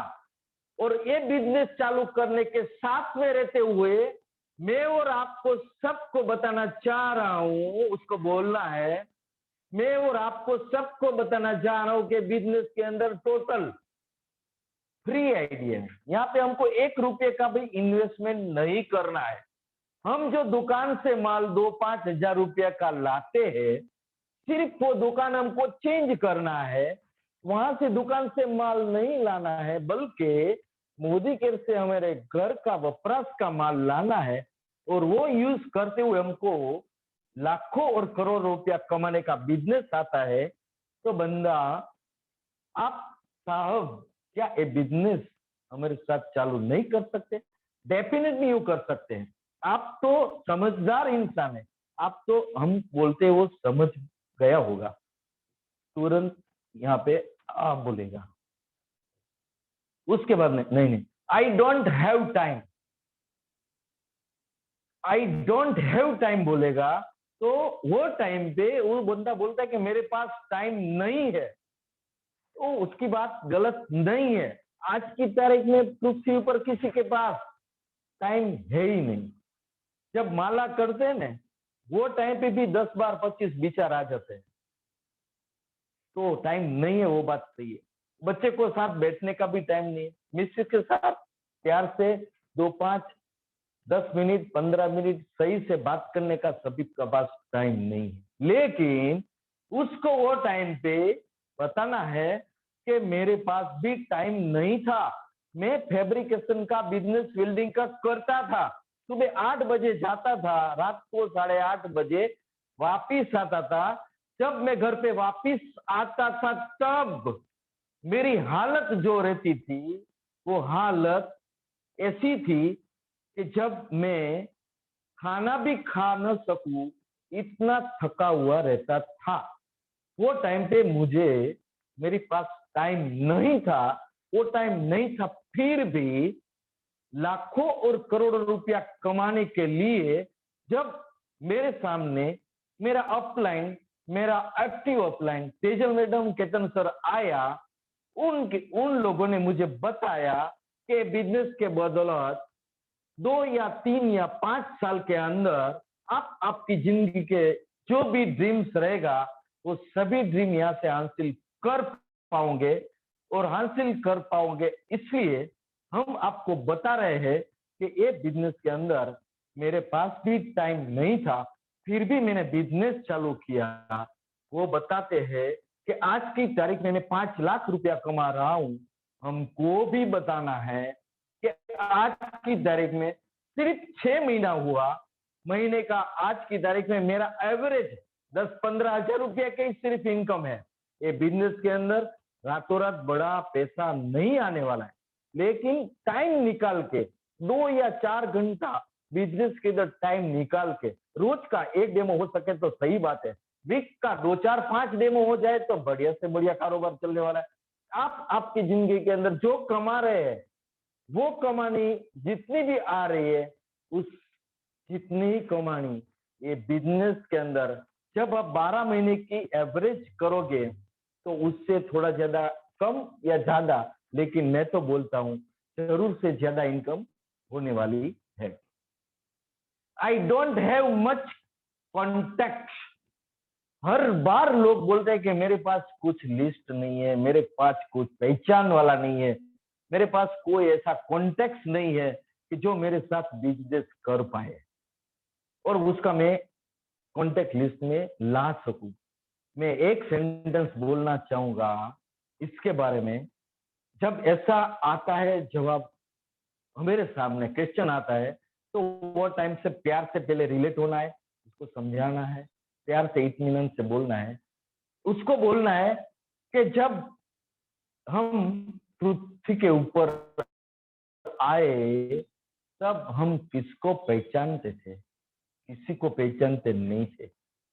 और ये बिजनेस चालू करने के साथ में रहते हुए मैं और आपको सबको बताना चाह रहा हूं, उसको बोलना है, मैं और आपको सबको बताना चाह रहा हूं कि बिजनेस के अंदर टोटल फ्री आइडिया है। यहाँ पे हमको 1 रुपये का भी इन्वेस्टमेंट नहीं करना है। हम जो दुकान से माल 2-5 हजार रुपया का लाते हैं, सिर्फ वो दुकान हमको चेंज करना है, वहां से दुकान से माल नहीं लाना है, बल्कि मोदी केयर से हमारे घर का वपराश का माल लाना है, और वो यूज करते हुए हमको लाखों और करोड़ रुपया कमाने का बिजनेस आता है। तो बंदा, आप साहब क्या ये बिजनेस हमारे साथ चालू नहीं कर सकते? डेफिनेटली यू कर सकते हैं। आप तो समझदार इंसान है, आप तो, हम बोलते हैं वो समझ गया होगा, तुरंत यहाँ पे आप बोलेगा। उसके बाद में नहीं, आई don't have time, I don't have time बोलेगा, तो वो टाइम पे वो बंदा बोलता है कि मेरे पास टाइम नहीं है, तो उसकी बात गलत नहीं है। आज की तारीख में पृथ्वी पर किसी के पास टाइम है ही नहीं। जब माला करते हैं ना, वो टाइम पे भी 10 बार 25 विचार आ जाते हैं, तो टाइम नहीं है, वो बात सही है। बच्चे को साथ बैठने का भी टाइम नहीं है, मिस्टर के साथ प्यार से 2-5-10 मिनट 15 मिनट सही से बात करने का सभी के पास टाइम नहीं है। लेकिन उसको वो टाइम पे बताना है कि मेरे पास भी टाइम नहीं था, मैं फैब्रिकेशन का बिजनेस बिल्डिंग का करता था, सुबह 8 बजे जाता था, रात को 8:30 बजे वापिस आता था। जब मैं घर पे वापिस आता था तब मेरी हालत जो रहती थी, वो हालत ऐसी थी कि जब मैं खाना भी खा न सकूं, इतना थका हुआ रहता था। वो टाइम पे मुझे, मेरे पास टाइम नहीं था, वो टाइम नहीं था, फिर भी लाखों और करोड़ों रुपया कमाने के लिए जब मेरे सामने मेरा अपलाइन, मेरा active upline Tejal madam, Ketan sir आया, उन लोगों ने मुझे बताया कि बिजनेस के बदौलत 2 या 3 या 5 साल के अंदर आप आपकी जिंदगी के जो भी ड्रीम्स रहेगा, वो सभी ड्रीम यहाँ से हासिल कर पाओगे और हासिल कर पाओगे। इसलिए हम आपको बता रहे हैं कि ये बिजनेस के अंदर मेरे पास भी टाइम नहीं था, फिर भी मैंने बिजनेस चालू किया। वो बताते हैं कि आज की तारीख में मैं 5 लाख रुपया कमा रहा हूं। हमको भी बताना है कि आज की तारीख में सिर्फ 6 महीना हुआ, महीने का आज की तारीख में मेरा एवरेज 10-15 हजार रुपया की सिर्फ इनकम है। ये बिजनेस के अंदर रातों रात बड़ा पैसा नहीं आने वाला है, लेकिन टाइम निकाल के 2 या 4 घंटा बिजनेस के अंदर टाइम निकाल के, रोज का 1 डेमो हो सके तो सही बात है, वीक का 2, 4, 5 डेमो हो जाए तो बढ़िया से बढ़िया कारोबार चलने वाला है। आप आपकी जिंदगी के अंदर जो कमा रहे हैं, वो कमानी जितनी भी आ रही है, उस जितनी ही कमानी ये बिजनेस के अंदर जब आप 12 महीने की एवरेज करोगे तो उससे थोड़ा ज्यादा कम या ज्यादा, लेकिन मैं तो बोलता हूं जरूर से ज्यादा इनकम होने वाली है। I don't have much contact. हर बार लोग बोलते हैं कि मेरे पास कुछ लिस्ट नहीं है, मेरे पास कुछ पहचान वाला नहीं है, मेरे पास कोई ऐसा कॉन्टेक्ट नहीं है कि जो मेरे साथ बिजनेस कर पाए और उसका मैं कॉन्टेक्ट लिस्ट में ला सकूं। मैं एक सेंटेंस बोलना चाहूंगा इसके बारे में। जब ऐसा आता है जवाब मेरे सामने, क्वेश्चन आता है, तो वो टाइम से प्यार से पहले रिलेट होना है, उसको समझाना है, प्यार से इत्मीनान से बोलना है। उसको बोलना है कि जब हम पृथ्वी के ऊपर आए तब हम किसको पहचानते थे, किसी को पहचानते नहीं थे।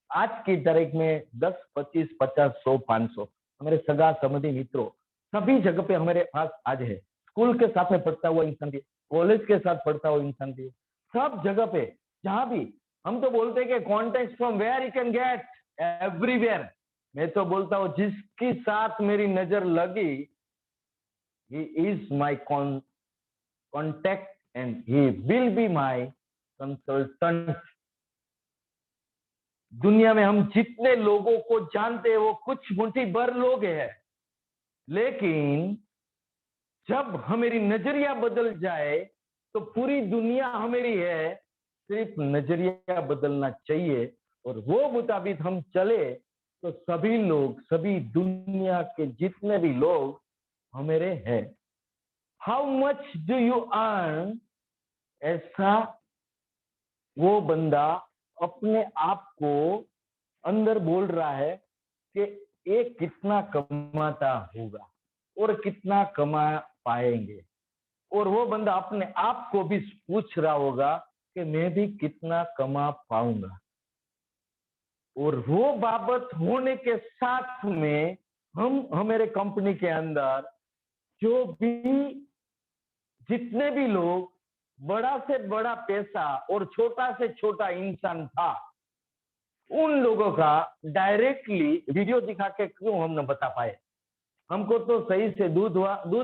आज की तारीख में 10, 25, 50, 100, 500 हमारे सगा संबंधी मित्रों सभी जगह पे हमारे पास आज है। स्कूल के साथ में पढ़ता हुआ इंसान भी, कॉलेज के साथ पढ़ता हुआ इंसान भी, सब जगह पे जहां भी हम तो बोलते हैं कि contact from where you can get everywhere. मैं तो बोलता हूँ जिसके साथ मेरी नजर लगी, he is my contact and he will be my consultant. दुनिया में हम जितने लोगों को जानते हैं वो कुछ मुट्ठी भर लोग हैं, लेकिन जब हमारी नजरिया बदल जाए तो पूरी दुनिया हमारी है। सिर्फ नजरिया बदलना चाहिए और वो मुताबिक हम चले तो सभी लोग, सभी दुनिया के जितने भी लोग हमारे हैं। How much do you earn, ऐसा वो बंदा अपने आप को अंदर बोल रहा है कि ये कितना कमाता होगा और कितना कमा पाएंगे, और वो बंदा अपने आप को भी पूछ रहा होगा कि मैं भी कितना कमा पाऊंगा। और वो बाबत होने के साथ में हम हमारे कंपनी के अंदर जो भी जितने भी लोग बड़ा से बड़ा पैसा और छोटा से छोटा इंसान था, उन लोगों का डायरेक्टली वीडियो दिखा के क्यों हम न बता पाए। हमको तो सही से दूध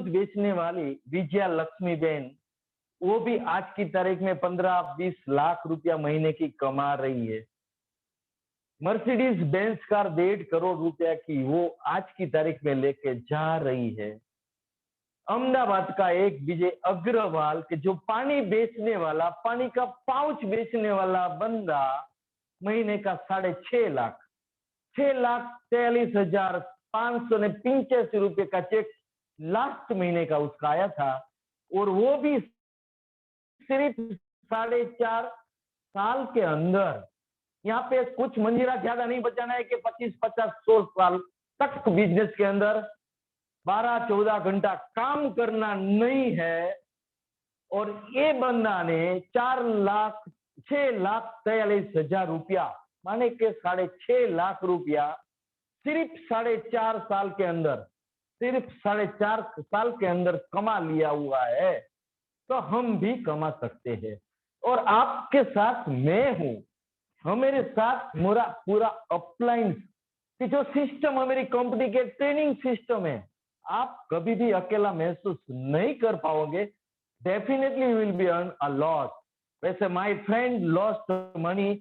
बेचने वाली विजया लक्ष्मी बहन, वो भी आज की तारीख में 15-20 लाख रुपया महीने की कमा रही है। मर्सिडीज बेंज कार 1.5 करोड़ रुपया की वो आज की तारीख में लेके जा रही है। अहमदाबाद का एक विजय अग्रवाल के जो पानी बेचने वाला, पानी का पाउच बेचने वाला बंदा महीने का 6.5 लाख, 6,43,585 रुपए का चेक लास्ट महीने का उसका आया था, और वो भी सिर्फ 4.5 साल के अंदर। यहाँ पे कुछ मंजिला ज्यादा नहीं बचाना है कि 25, 50, 100 साल तक बिजनेस के अंदर 12-14 घंटा काम करना नहीं है। और ये बंदा ने 6,43,000 रुपया माने के 6.5 लाख रुपया सिर्फ 4.5 साल के अंदर, सिर्फ 4.5 साल के अंदर कमा लिया हुआ है। तो हम भी कमा सकते हैं, और आपके साथ मैं हूं, हमारे साथ मेरा पूरा अपलाइन कि जो सिस्टम हमारी कंपनी के ट्रेनिंग सिस्टम है, आप कभी भी अकेला महसूस नहीं कर पाओगे। Definitely will be earn a loss. वैसे माय फ्रेंड लॉस्ट मनी,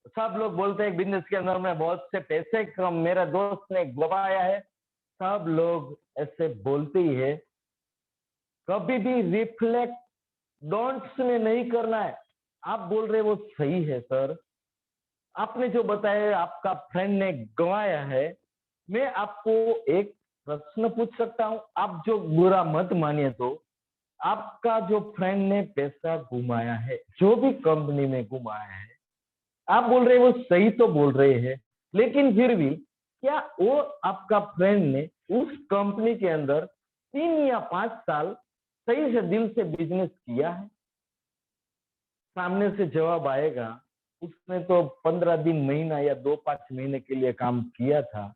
सब लोग बोलते हैं बिजनेस के अंदर में बहुत से पैसे कम, मेरा दोस्त ने गवाया है। सब लोग ऐसे बोलते ही है, कभी भी रिफ्लेक्ट डोंट्स में नहीं करना है। आप बोल रहे वो सही है सर, आपने जो बताया आपका फ्रेंड ने गंवाया है, मैं आपको एक प्रश्न पूछ सकता हूं, आप जो बुरा मत मानिए, तो आपका जो फ्रेंड ने पैसा घुमाया है, जो भी कंपनी में घुमाया है, आप बोल रहे वो सही तो बोल रहे हैं, लेकिन फिर भी क्या वो आपका फ्रेंड ने उस कंपनी के अंदर 3 या 5 साल सही से दिल से बिजनेस किया है? सामने से जवाब आएगा, उसने तो 15 दिन, महीना या 2-5 महीने के लिए काम किया था,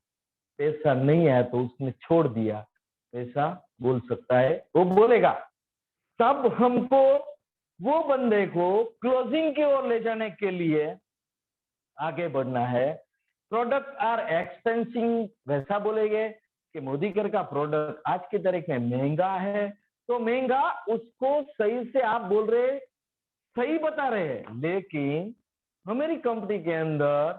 पैसा नहीं आया तो उसने छोड़ दिया, ऐसा बोल सकता है। वो बोलेगा तब हमको वो बंदे को क्लोजिंग की ओर ले जाने के लिए आगे बढ़ना है। प्रोडक्ट आर एक्सपेंसिव, वैसा बोलेंगे कि मोदी कर का प्रोडक्ट आज की तारीख में महंगा है, तो महंगा उसको सही से आप बोल रहे सही बता रहे हैं, लेकिन हमारी कंपनी के अंदर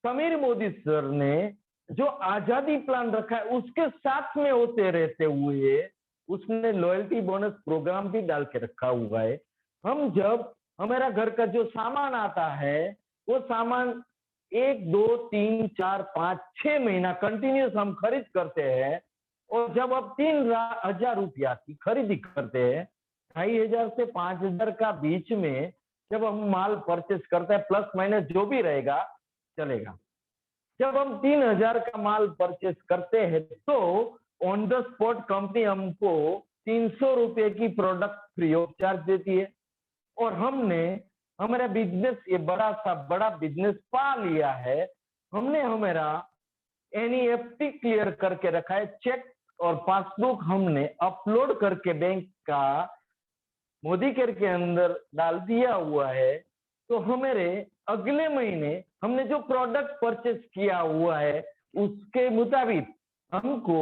समीर मोदी सर ने जो आजादी प्लान रखा है उसके साथ में होते रहते हुए उसने लॉयल्टी बोनस प्रोग्राम भी डाल के रखा हुआ है। हम जब हमारा घर का जो सामान आता है वो सामान 1, 2, 3, 4, 5, 6 महीना कंटिन्यूस हम खरीद करते हैं, और जब अब 3,000 रुपया की खरीदी करते हैं, 2,500 से 5,000 का बीच में जब हम माल परचेस करते हैं, प्लस माइनस जो भी रहेगा चलेगा, जब हम 3,000 का माल परचेस करते हैं तो ऑन द स्पॉट कंपनी हमको 300 रुपए की प्रोडक्ट फ्री ऑफ चार्ज देती है, और हमने हमारा बिजनेस, ये बड़ा बिजनेस पा लिया है, हमने हमारा एनईएफटी क्लियर करके रखा है, चेक और पासबुक हमने अपलोड करके बैंक का मोदी केयर के अंदर डाल दिया हुआ है, तो हमारे अगले महीने हमने जो प्रोडक्ट परचेस किया हुआ है उसके मुताबिक हमको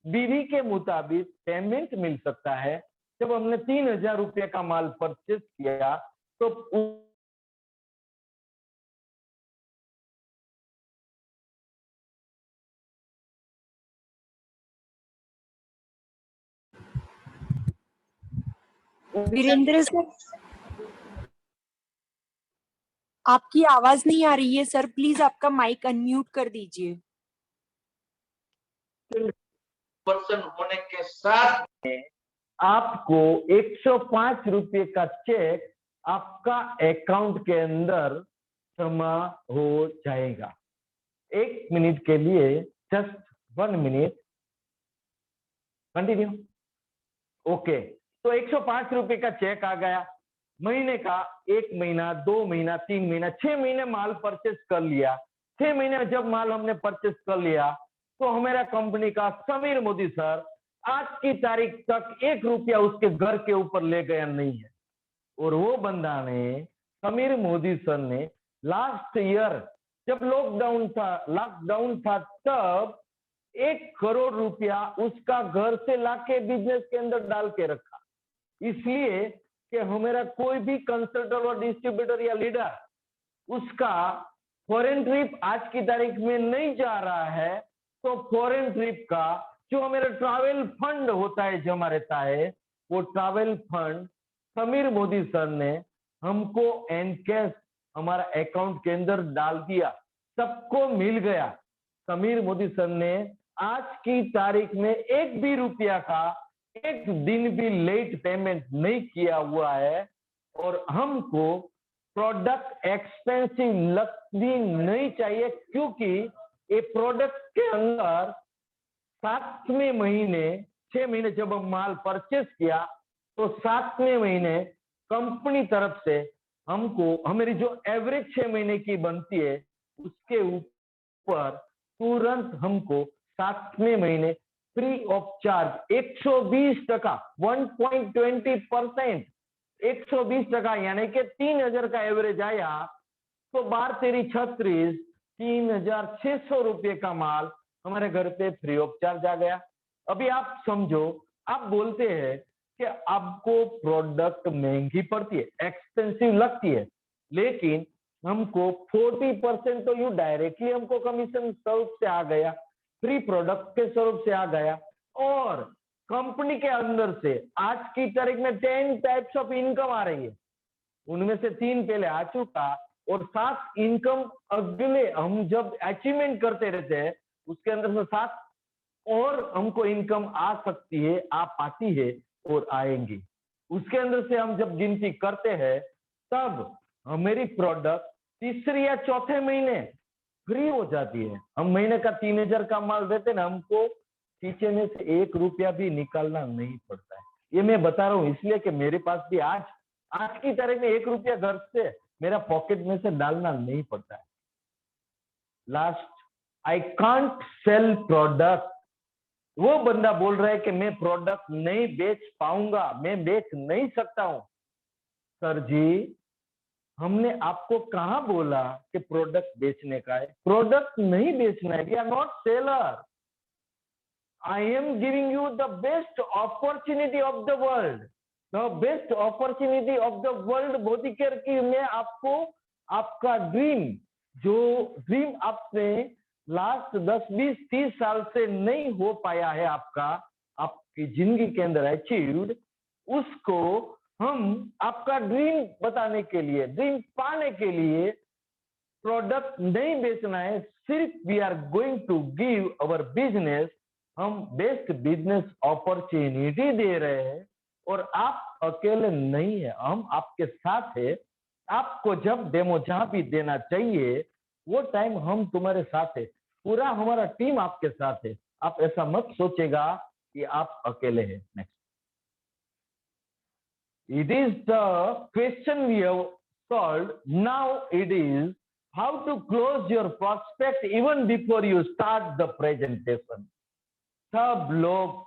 बीवी के मुताबिक पेमेंट मिल सकता है। जब हमने 3,000 रुपये का माल परचेस किया तो वीरेंद्र सर, आपकी आवाज नहीं आ रही है सर, प्लीज आपका माइक अनम्यूट कर दीजिए। पर्सन होने के साथ में आपको 105 रुपये का चेक आपका अकाउंट के अंदर जमा हो जाएगा। 1 मिनट के लिए, जस्ट 1 मिनट, कंटिन्यू। ओके, तो 105 रुपये का चेक आ गया, महीने का 1 महीना, 2 महीना, 3 महीना, 6 महीने माल परचेस कर लिया। 6 महीने जब माल हमने परचेस कर लिया तो हमारा कंपनी का समीर मोदी सर आज की तारीख तक 1 रुपया उसके घर के ऊपर ले गया नहीं है, और वो बंदा ने, समीर मोदी सर ने, लास्ट ईयर जब लॉकडाउन था तब 1 करोड़ रुपया उसका घर से लाके बिजनेस के अंदर डाल के रखा, इसलिए कि हमारा कोई भी कंसल्टेंट और डिस्ट्रीब्यूटर या लीडर उसका फॉरेन ट्रिप आज की तारीख में नहीं जा रहा है, तो फॉरेन ट्रिप का जो हमारा ट्रैवल फंड होता है, जमा रहता है, वो travel fund Sameer Modi sir ने हमको एनकैश हमारा अकाउंट के अंदर डाल दिया, सबको मिल गया। समीर मोदी सर ने आज की तारीख में 1 भी रुपया का 1 दिन भी लेट पेमेंट नहीं किया हुआ है, और हमको प्रोडक्ट एक्सपेंसिव लगनी नहीं चाहिए, क्योंकि ये प्रोडक्ट के अंदर 7वें महीने, 6 महीने जब हम माल परचेस किया तो 7वें महीने कंपनी तरफ से हमको हमारी जो एवरेज 6 महीने की बनती है उसके ऊपर तुरंत हमको 7वें महीने फ्री ऑफ चार्ज 120%, 1.20%, 120%, यानी कि 3,000 का एवरेज आया तो 12×3 = 3,600 रुपये का माल हमारे घर पे फ्री ऑफ चार्ज आ गया। अभी आप समझो, आप बोलते हैं कि आपको प्रोडक्ट महंगी पड़ती है, एक्सपेंसिव लगती है, लेकिन हमको 40% तो यू डायरेक्टली हमको कमीशन सर्व से आ गया, फ्री प्रोडक्ट के स्वरूप से आ गया, और कंपनी के अंदर से आज की तारीख में 10 टाइप्स ऑफ इनकम आ रही है, उनमें से 3 पहले आ चुका, और 7 इनकम अगले हम जब अचीवमेंट करते रहते हैं उसके अंदर से 7 और हमको इनकम आ सकती है, आ पाती है और आएंगी। उसके अंदर से हम जब गिनती करते हैं तब मेरी प्रोडक्ट तीसरे या चौथे महीने फ्री हो जाती है। हम महीने का 3000 का माल देते ना, हमको खींचे में से 1 रुपया भी निकालना नहीं पड़ता है। ये मैं बता रहा हूँ इसलिए कि मेरे पास भी आज की तारीख में 1 रुपया घर से मेरा पॉकेट में से डालना नहीं पड़ता है। Last, I can't sell product. वो बंदा बोल रहा है कि मैं प्रोडक्ट नहीं बेच पाऊंगा, मैं बेच नहीं सकता हूं। सर जी, हमने आपको कहां बोला कि प्रोडक्ट बेचने का है? प्रोडक्ट नहीं बेचना है। We are not seller. I am giving you the best opportunity of the world, the best opportunity of the world Modi care की मैं आपको आपका ड्रीम, जो ड्रीम आपने लास्ट 10, 20, 30 साल से नहीं हो पाया है आपकी जिंदगी के अंदर अचीव्ड, उसको हम आपका ड्रीम बताने के लिए, ड्रीम पाने के लिए प्रोडक्ट नहीं बेचना है, सिर्फ we are going to give our business, हम बेस्ट बिजनेस अपॉर्चुनिटी दे रहे हैं, और आप अकेले नहीं है, हम आपके साथ है। आपको जब डेमो जहां भी देना चाहिए वो टाइम हम तुम्हारे साथ है, पूरा हमारा टीम आपके साथ है। आप ऐसा मत सोचेगा कि आप अकेले हैं। Next, it is the question we have solved. Now it is how to close your prospect even before you start the presentation. सब लोग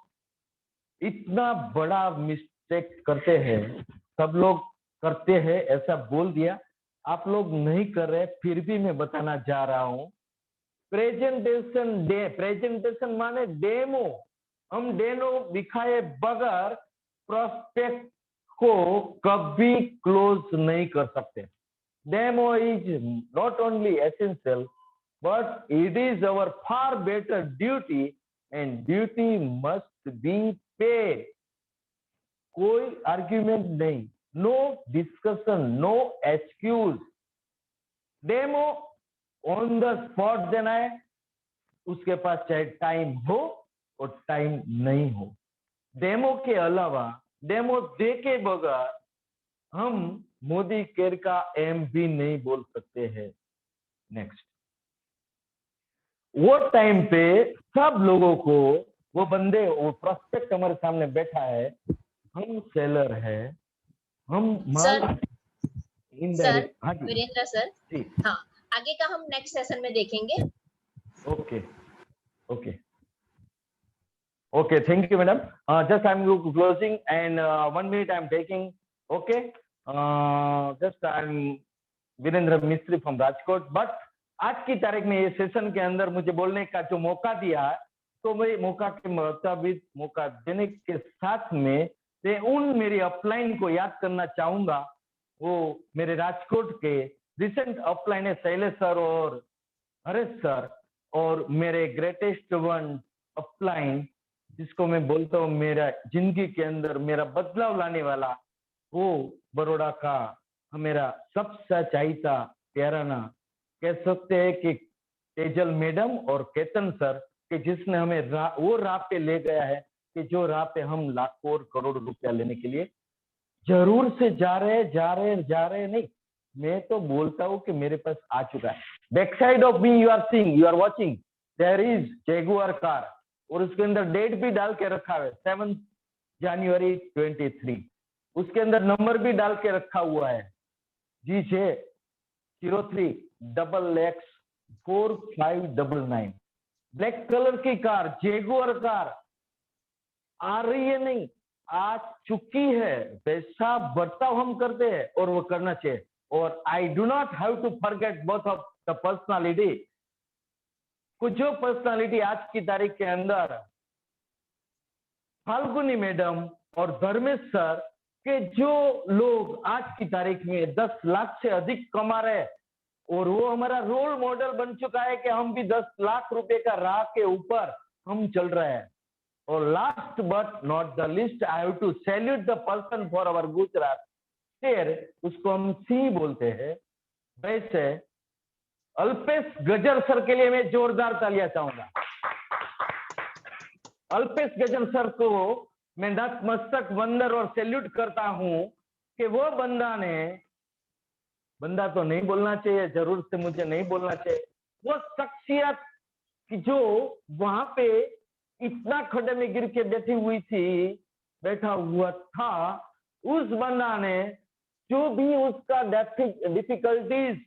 इतना बड़ा मिस्टेक करते हैं, सब लोग करते हैं, ऐसा बोल दिया, आप लोग नहीं कर रहे, फिर भी मैं बताना जा रहा हूं। प्रेजेंटेशन माने डेमो। हम डेमो दिखाए बगैर प्रोस्पेक्ट को कभी क्लोज नहीं कर सकते। Demo is not only essential but it is our far better duty, and duty must be paid. कोई आर्ग्यूमेंट नहीं, no discussion, no excuse. Demo on the spot देना है, उसके पास चाहे टाइम हो और टाइम नहीं हो। डेमो के अलावा, डेमो दे के बगैर हम मोदी केयर का एम भी नहीं बोल सकते हैं। नेक्स्ट, वो टाइम पे सब लोगों को, वो बंदे, वो प्रोस्पेक्ट हमारे सामने बैठा है, हम सेलर है, हम माल इनडायरेक्ट। हाँ जी वीरेंद्र सर, जी, हाँ, आगे का हम नेक्स्ट सेशन में देखेंगे। Okay okay okay, thank you madam. Just I am closing and 1 minute I am taking. Okay, just I am Virendra Mistry from Rajkot. But आज की तारीख में ये सेशन के अंदर मुझे बोलने का जो मौका दिया है, तो मैं मौका के मुताबिक मौका देने के साथ में मैं उन मेरी अपलाइन को याद करना चाहूंगा। वो मेरे राजकोट के रिसेंट अपलाइन है, शैलेश सर और हरेश सर, और मेरे ग्रेटेस्ट वन अपलाइन जिसको मैं बोलता हूँ मेरा जिंदगी के अंदर मेरा बदलाव लाने वाला, वो बड़ौदा का मेरा सबसे चाहता प्यारा ना कह सकते हैं कि तेजल मैडम और केतन सर, कि जिसने हमें वो राह पे ले गया है कि जो राह पे हम लाखों और करोड़ रुपया लेने के लिए जरूर से जा रहे नहीं, मैं तो बोलता हूँ कि मेरे पास आ चुका है। Back side of me you are seeing, you are watching, there is Jaguar car, और उसके अंदर डेट भी डाल के रखा है 7 जनवरी 23। उसके अंदर नंबर भी डाल के रखा हुआ है G6XX4599। ब्लैक कलर की कार, जैगुआर कार आ रही है, नहीं आ चुकी है। पैसा बर्ताव हम करते हैं और वो करना चाहिए। और I do not have to forget both of the personality. कुछ जो पर्सनालिटी आज की तारीख के अंदर फाल्गुनी मैडम और धर्मेश सर के, जो लोग आज की तारीख में 10 लाख से अधिक कमा रहे हैं, और वो हमारा रोल मॉडल बन चुका है कि हम भी 10 लाख रुपए का राह के ऊपर हम चल रहे हैं। और last but not the list, I have to salute the person for our Gujarat sher, उसको हम सी बोलते हैं। वैसे अल्पेश गजर सर के लिए मैं जोरदार तालियां चाहूंगा। अल्पेश गजर सर को मैं नतमस्तक वंदन और सैल्यूट करता हूं कि वो बंदा तो नहीं बोलना चाहिए, जरूर से मुझे नहीं बोलना चाहिए, वो शख्सियत कि जो वहां पे इतना खड्डे में गिर के बैठा हुआ था, उस बंदा ने जो भी उसका डिफिकल्टीज,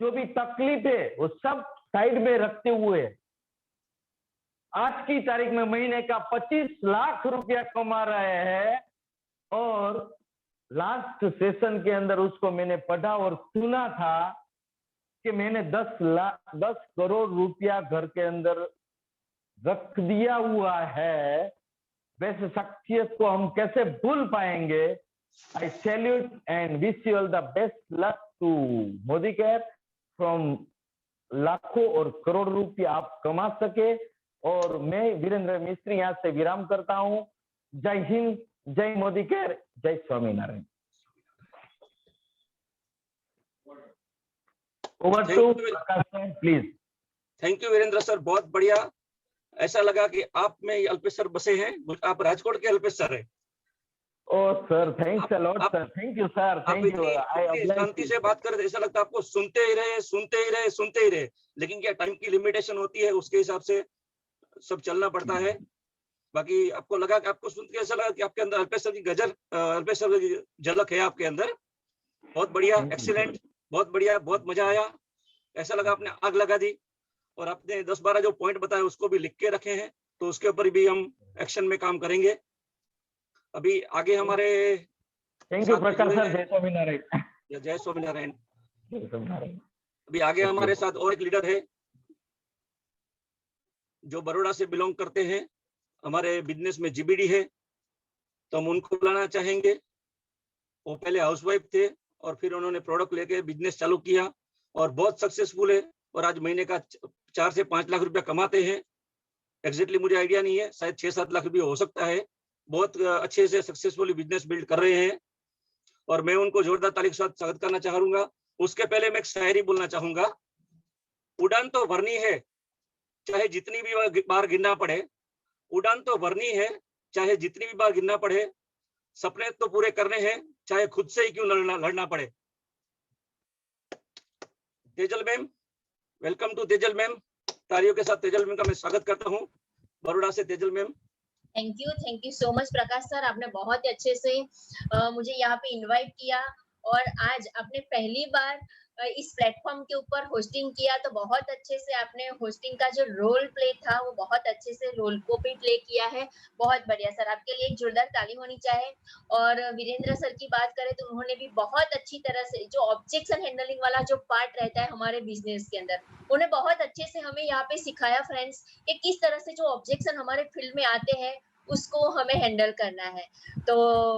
जो भी तकलीफ है, वो सब साइड में रखते हुए आज की तारीख में महीने का 25 लाख रुपया कमा रहे हैं। और लास्ट सेशन के अंदर उसको मैंने पढ़ा और सुना था कि मैंने 10 करोड़ रुपया घर के अंदर रख दिया हुआ है। वैसे शख्सियत को हम कैसे भूल पाएंगे। I salute and wish you all the best luck to Modi care from लाखों और करोड़ रुपया आप कमा सके। और मैं वीरेंद्र मिस्त्री यहाँ से विराम करता हूँ। जय हिंद, जय मोदी केयर, जय Swaminarayan. Over to Prakash sir please. Thank you Virendra sir, बहुत बढ़िया। ऐसा लगा कि आप में अल्पेश सर बसे हैं, आप राजकोट के अल्पेश सर हैं। Oh sir, thanks a lot sir, thank you sir, thank you. इतनी शांति से बात कर रहे, ऐसा लगता है आपको सुनते ही रहे, लेकिन क्या टाइम की लिमिटेशन होती है, उसके हिसाब से सब चलना पड़ता है। बाकी आपको लगा कि आपको सुन के ऐसा लगा कि आपके अंदर अल्पेश सर की झलक है आपके अंदर। बहुत बढ़िया, एक्सीलेंट, बहुत बढ़िया, बहुत मजा आया। ऐसा लगा आपने आग लगा दी। और आपने 10-12 जो पॉइंट बताए उसको भी लिख के रखे हैं, तो उसके ऊपर भी हम एक्शन में काम करेंगे। अभी आगे हमारे थैंक यू प्रकाश सर, जय स्वामीनारायण। जय स्वामीनारायण। अभी आगे हमारे साथ और एक लीडर है जो बड़ौदा से बिलोंग करते हैं, हमारे बिजनेस में जीबीडी है, तो हम उनको बुलाना चाहेंगे। वो पहले हाउसवाइफ थे और फिर उन्होंने प्रोडक्ट लेके बिजनेस चालू किया और बहुत सक्सेसफुल है, और आज महीने का 4 से 5 लाख रुपया कमाते हैं। एग्जैक्टली मुझे आइडिया नहीं है, शायद 6-7 लाख रुपया हो सकता है। बहुत अच्छे से सक्सेसफुली बिजनेस बिल्ड कर रहे हैं और मैं उनको जोरदार ताली के साथ स्वागत करना चाहूंगा। उसके पहले मैं एक शायरी बोलना चाहूंगा। उड़ान तो भरनी है चाहे जितनी भी बार गिरना पड़े, उड़ान तो भरनी है चाहे जितनी भी बार गिरना पड़े, सपने तो पूरे करने हैं चाहे खुद से ही क्यों लड़ना पड़े। Tejal ma'am, welcome to Tejal ma'am. तालियों के साथ तेजल मैम का मैं स्वागत करता हूँ, बड़ौदा से Tejal ma'am. Thank you so much Prakash sir, आपने बहुत ही अच्छे से मुझे यहाँ पे इनवाइट किया और आज आपने पहली बार इस प्लेटफॉर्म के ऊपर होस्टिंग किया, तो बहुत अच्छे से आपने होस्टिंग का जो रोल प्ले था वो बहुत अच्छे से रोल को भी प्ले किया है। बहुत बढ़िया सर, आपके लिए एक जोरदार ताली होनी चाहिए। और वीरेंद्र सर की बात करें तो उन्होंने भी बहुत अच्छी तरह से जो ऑब्जेक्शन हैंडलिंग वाला जो पार्ट रहता है हमारे बिजनेस के अंदर, उन्हें बहुत अच्छे से हमें यहाँ पे सिखाया फ्रेंड्स कि किस तरह से जो ऑब्जेक्शन हमारे फील्ड में आते हैं उसको हमें हैंडल करना है। तो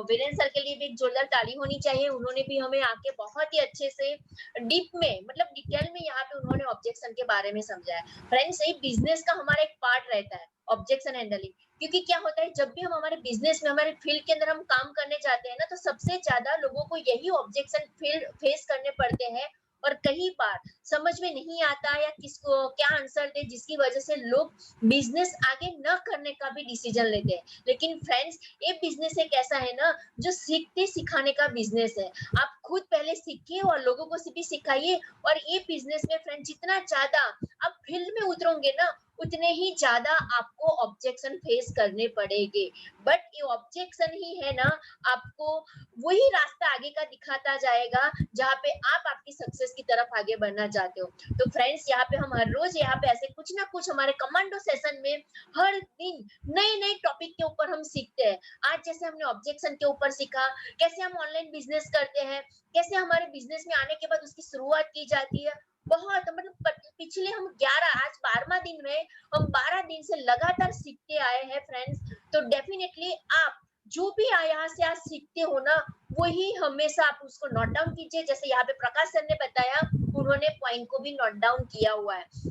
वीरेंद्र सर के लिए भी एक जोरदार ताली होनी चाहिए। उन्होंने भी हमें आके बहुत ही अच्छे से डीप में, मतलब डिटेल में यहाँ पे उन्होंने ऑब्जेक्शन के बारे में समझाया। फ्रेंड्स, ये बिजनेस का हमारा एक पार्ट रहता है ऑब्जेक्शन हैंडलिंग, क्योंकि क्या होता है जब भी हम हमारे बिजनेस में हमारे फील्ड के अंदर हम काम करने जाते हैं ना, तो सबसे ज्यादा लोगों को यही ऑब्जेक्शन फेस करने पड़ते हैं और कई बार समझ में नहीं आता या किसको क्या आंसर दे, जिसकी वजह से लोग बिजनेस आगे न करने का भी डिसीजन लेते हैं। लेकिन फ्रेंड्स, ये बिजनेस एक ऐसा है ना जो सीखते सिखाने का बिजनेस है। आप खुद पहले सीखिए और लोगों को भी सिखाइए। और ये बिजनेस में फ्रेंड जितना ज्यादा आप फील्ड में उतरोगे ना, उतने ही ज्यादा आपको ऑब्जेक्शन फेस करने पड़ेंगे। बट ये ऑब्जेक्शन ही है ना आपको वही रास्ता आगे का दिखाता जाएगा जहाँ पे आप आपकी सक्सेस की तरफ आगे बढ़ना चाहते हो। तो फ्रेंड्स, यहाँ पे हम हर रोज यहाँ पे ऐसे कुछ ना कुछ हमारे कमांडो सेशन में हर दिन नए नए टॉपिक के ऊपर हम सीखते हैं। आज जैसे हमने ऑब्जेक्शन के ऊपर सीखा, कैसे हम ऑनलाइन बिजनेस करते हैं, कैसे हमारे बिजनेस में आने के बाद उसकी शुरुआत की जाती है। बहुत मतलब पिछले हम 11 आज 12वां दिन में हम 12 दिन से लगातार सीखते आए हैं फ्रेंड्स। तो डेफिनेटली आप जो भी यहाँ से आज सीखते हो ना, वही हमेशा आप उसको नोट डाउन कीजिए। जैसे यहाँ पे प्रकाश सर ने बताया, उन्होंने पॉइंट को भी नोट डाउन किया हुआ है।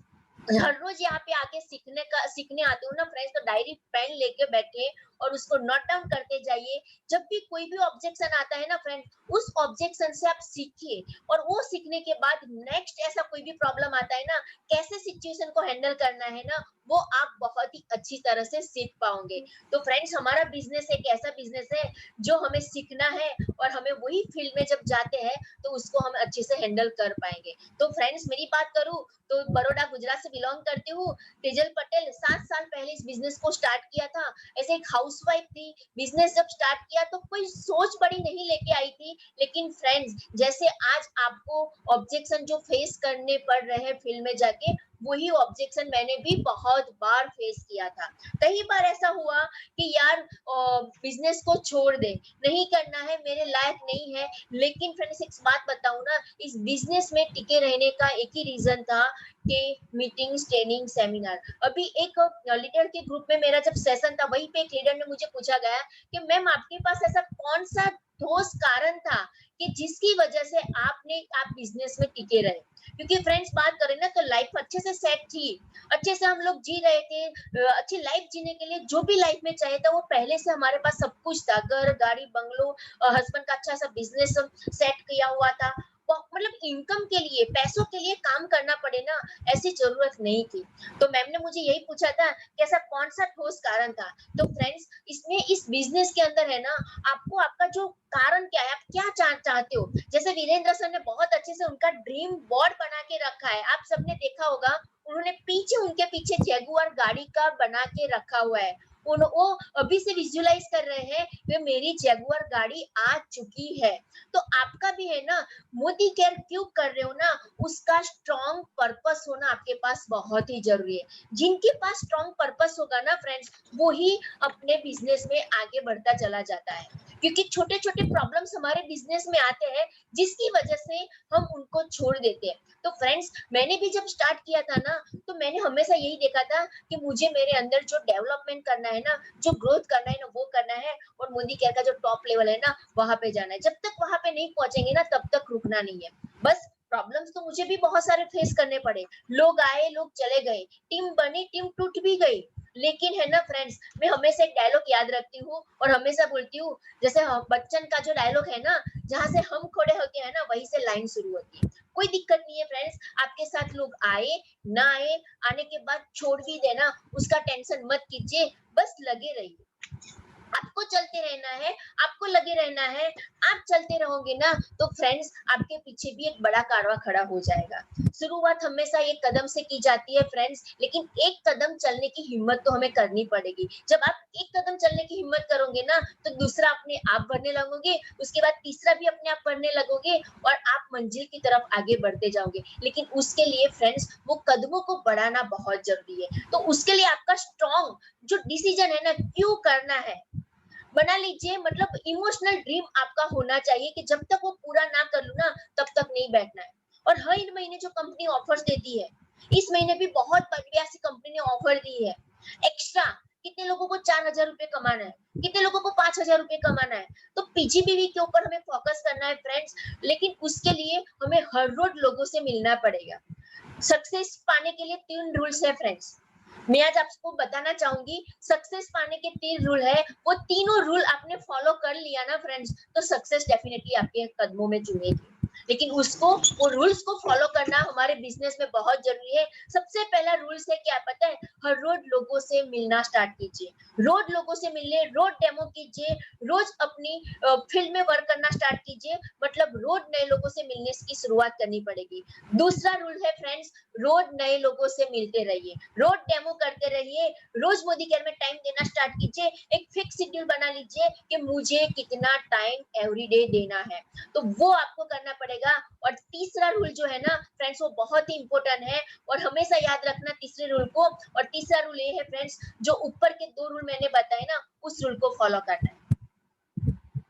हर रोज यहाँ पे आके सीखने आते हो ना फ्रेंड्स, तो डायरी पेन लेके बैठे और उसको नोट डाउन करते जाइए। जब भी कोई भी ऑब्जेक्शन आता है ना फ्रेंड, उस ऑब्जेक्शन से आप सीखिए, और वो सीखने के बाद नेक्स्ट ऐसा कोई भी प्रॉब्लम आता है ना, कैसे सिचुएशन को हैंडल करना है ना, वो आप बहुत ही अच्छी तरह से सीख पाओगे। तो फ्रेंड्स, हमारा बिजनेस एक ऐसा बिजनेस है जो हमें सीखना है, और हमें वही फील्ड में जब जाते हैं तो उसको हम अच्छे से हैंडल कर पाएंगे। तो फ्रेंड्स, मेरी बात करूं तो बड़ौदा गुजरात से बिलोंग करती हूँ। तेजल पटेल 7 साल पहले इस बिजनेस को स्टार्ट किया था। ऐसे एक हाउसवाइफ थी, बिजनेस जब स्टार्ट किया तो कोई सोच बड़ी नहीं लेके आई थी, लेकिन फ्रेंड्स, जैसे आज आपको ऑब्जेक्शन जो फेस करने पड़ रहे हैं फील्ड में जाके, वही ऑब्जेक्शन मैंने भी बहुत बार फेस किया था। कई बार ऐसा हुआ कि यार बिजनेस को छोड़ दे, नहीं करना है, मेरे लायक नहीं है। लेकिन फ्रेंड्स, एक बात बताऊं ना, इस बिजनेस में टिके रहने का एक ही रीजन था कि मीटिंग्स, ट्रेनिंग, सेमिनार। अभी एक लीडर के ग्रुप में मेरा जब सेशन था, वहीं पे एक लीडर ने मुझे पूछा गया कि मैम, आपके पास ऐसा कौन सा ठोस कारण था कि जिसकी वजह से आप बिजनेस में टिके रहे। क्योंकि फ्रेंड्स, बात करें ना तो लाइफ अच्छे से सेट थी, अच्छे से हम लोग जी रहे थे। अच्छी लाइफ जीने के लिए जो भी लाइफ में चाहिए था वो पहले से हमारे पास सब कुछ था, घर, गाड़ी, बंगलो, हस्बैंड का अच्छा सा बिजनेस सेट किया हुआ था। मतलब इनकम के लिए, पैसों के लिए काम करना पड़े ना, ऐसी जरूरत नहीं थी। तो मैम ने मुझे यही पूछा था कि ऐसा कौन सा ठोस कारण था। तो फ्रेंड्स, इसमें इस बिजनेस के अंदर है ना, आपको आपका जो कारण क्या है, आप क्या चाहते हो। जैसे वीरेंद्र सर ने बहुत अच्छे से उनका ड्रीम बोर्ड बना के रखा है, आप सबने देखा होगा। उन्होंने उनके पीछे जैगुआर गाड़ी का बना के रखा हुआ है। वो अभी से विजुअलाइज कर रहे हैं कि मेरी जैगुआर गाड़ी आ चुकी है। तो आपका भी है ना, मोदी केयर क्यों कर रहे हो ना, उसका स्ट्रॉन्ग पर्पस होना आपके पास बहुत ही जरूरी है। जिनके पास स्ट्रॉन्ग पर्पस होगा ना फ्रेंड्स, वो ही अपने बिजनेस में आगे बढ़ता चला जाता है। क्योंकि छोटे छोटे प्रॉब्लम्स हमारे बिजनेस में आते हैं, जिसकी वजह से हम उनको छोड़ देते हैं। तो फ्रेंड्स, मैंने भी जब स्टार्ट किया था ना, तो मैंने हमेशा यही देखा था कि मुझे मेरे अंदर जो डेवलपमेंट करना है ना, जो ग्रोथ करना है ना, वो करना है, और मोदी केयर का जो टॉप लेवल है ना, वहां पे जाना है। जब तक वहां पे नहीं पहुंचेंगे ना, तब तक रुकना नहीं है। बस प्रॉब्लम्स तो मुझे भी बहुत सारे फेस करने पड़े, लोग आए, लोग चले गए, टीम बनी, टीम टूट भी गई। लेकिन है ना फ्रेंड्स, मैं हमेशा एक डायलॉग याद रखती हूँ और हमेशा बोलती हूँ, जैसे बच्चन का जो डायलॉग है ना, जहाँ से हम खड़े होते हैं ना, वहीं से लाइन शुरू होती है। कोई दिक्कत नहीं है फ्रेंड्स, आपके साथ लोग आए ना आए, आने के बाद छोड़ भी देना, उसका टेंशन मत कीजिए, बस लगे रहिए। आपको चलते रहना है, आपको लगे रहना है। आप चलते रहोगे ना, तो फ्रेंड्स, आपके पीछे भी एक बड़ा कारवां खड़ा हो जाएगा। शुरुआत हमेशा एक कदम से की जाती है फ्रेंड्स, लेकिन एक कदम चलने की हिम्मत तो हमें करनी पड़ेगी। जब आप एक कदम चलने की हिम्मत करोगे ना, तो दूसरा अपने आप बढ़ने लगोगे, उसके बाद तीसरा भी अपने आप बढ़ने लगोगे, और आप मंजिल की तरफ आगे बढ़ते जाओगे। लेकिन उसके लिए फ्रेंड्स, वो कदमों को बढ़ाना बहुत जरूरी है। तो उसके लिए आपका स्ट्रॉन्ग जो डिसीजन है ना, क्यों करना है, बना लीजिए। मतलब इमोशनल ड्रीम आपका होना चाहिए कि जब तक वो पूरा ना कर लूं ना, तब तक नहीं बैठना है। और हर महीने जो कंपनी ऑफर्स देती है, इस महीने भी बहुत बढ़िया सी कंपनी ने ऑफर दी है एक्स्ट्रा। कितने लोगों को 4,000 रुपए कमाना है, कितने लोगों को 5,000 रुपए कमाना है। तो पीजीबीवी के ऊपर हमें फोकस करना है फ्रेंड्स, लेकिन उसके लिए हमें हर रोज लोगों से मिलना पड़ेगा। सक्सेस पाने के लिए 3 रूल्स है फ्रेंड्स, मैं आज आपको बताना चाहूंगी। सक्सेस पाने के 3 रूल है, वो तीनों रूल आपने फॉलो कर लिया ना फ्रेंड्स, तो सक्सेस डेफिनेटली आपके कदमों में चुनेगी। लेकिन वो रूल्स को फॉलो करना हमारे बिजनेस में बहुत जरूरी है। सबसे पहला रूल्स है क्या पता है, हर रोज लोगों से मिलना स्टार्ट कीजिए, रोज लोगों से मिलिए, रोज डेमो कीजिए, रोज अपनी फील्ड में वर्क करना स्टार्ट कीजिए। मतलब रोज नए लोगों से मिलने की शुरुआत करनी पड़ेगी। दूसरा रूल है फ्रेंड्स, रोज नए लोगों से मिलते रहिए, रोज डेमो करते रहिए, रोज मोदी केयर में टाइम देना स्टार्ट कीजिए। एक फिक्स शेड्यूल बना लीजिए कि मुझे कितना टाइम एवरीडे देना है, तो वो आपको करना पड़ेगा। और तीसरा रूल जो है ना फ्रेंड्स, वो बहुत ही इंपॉर्टेंट है, और हमेशा याद रखना तीसरे रूल को। और तीसरा रूल ये है फ्रेंड्स, जो ऊपर के 2 रूल मैंने बताए ना, उस रूल को फॉलो करना है।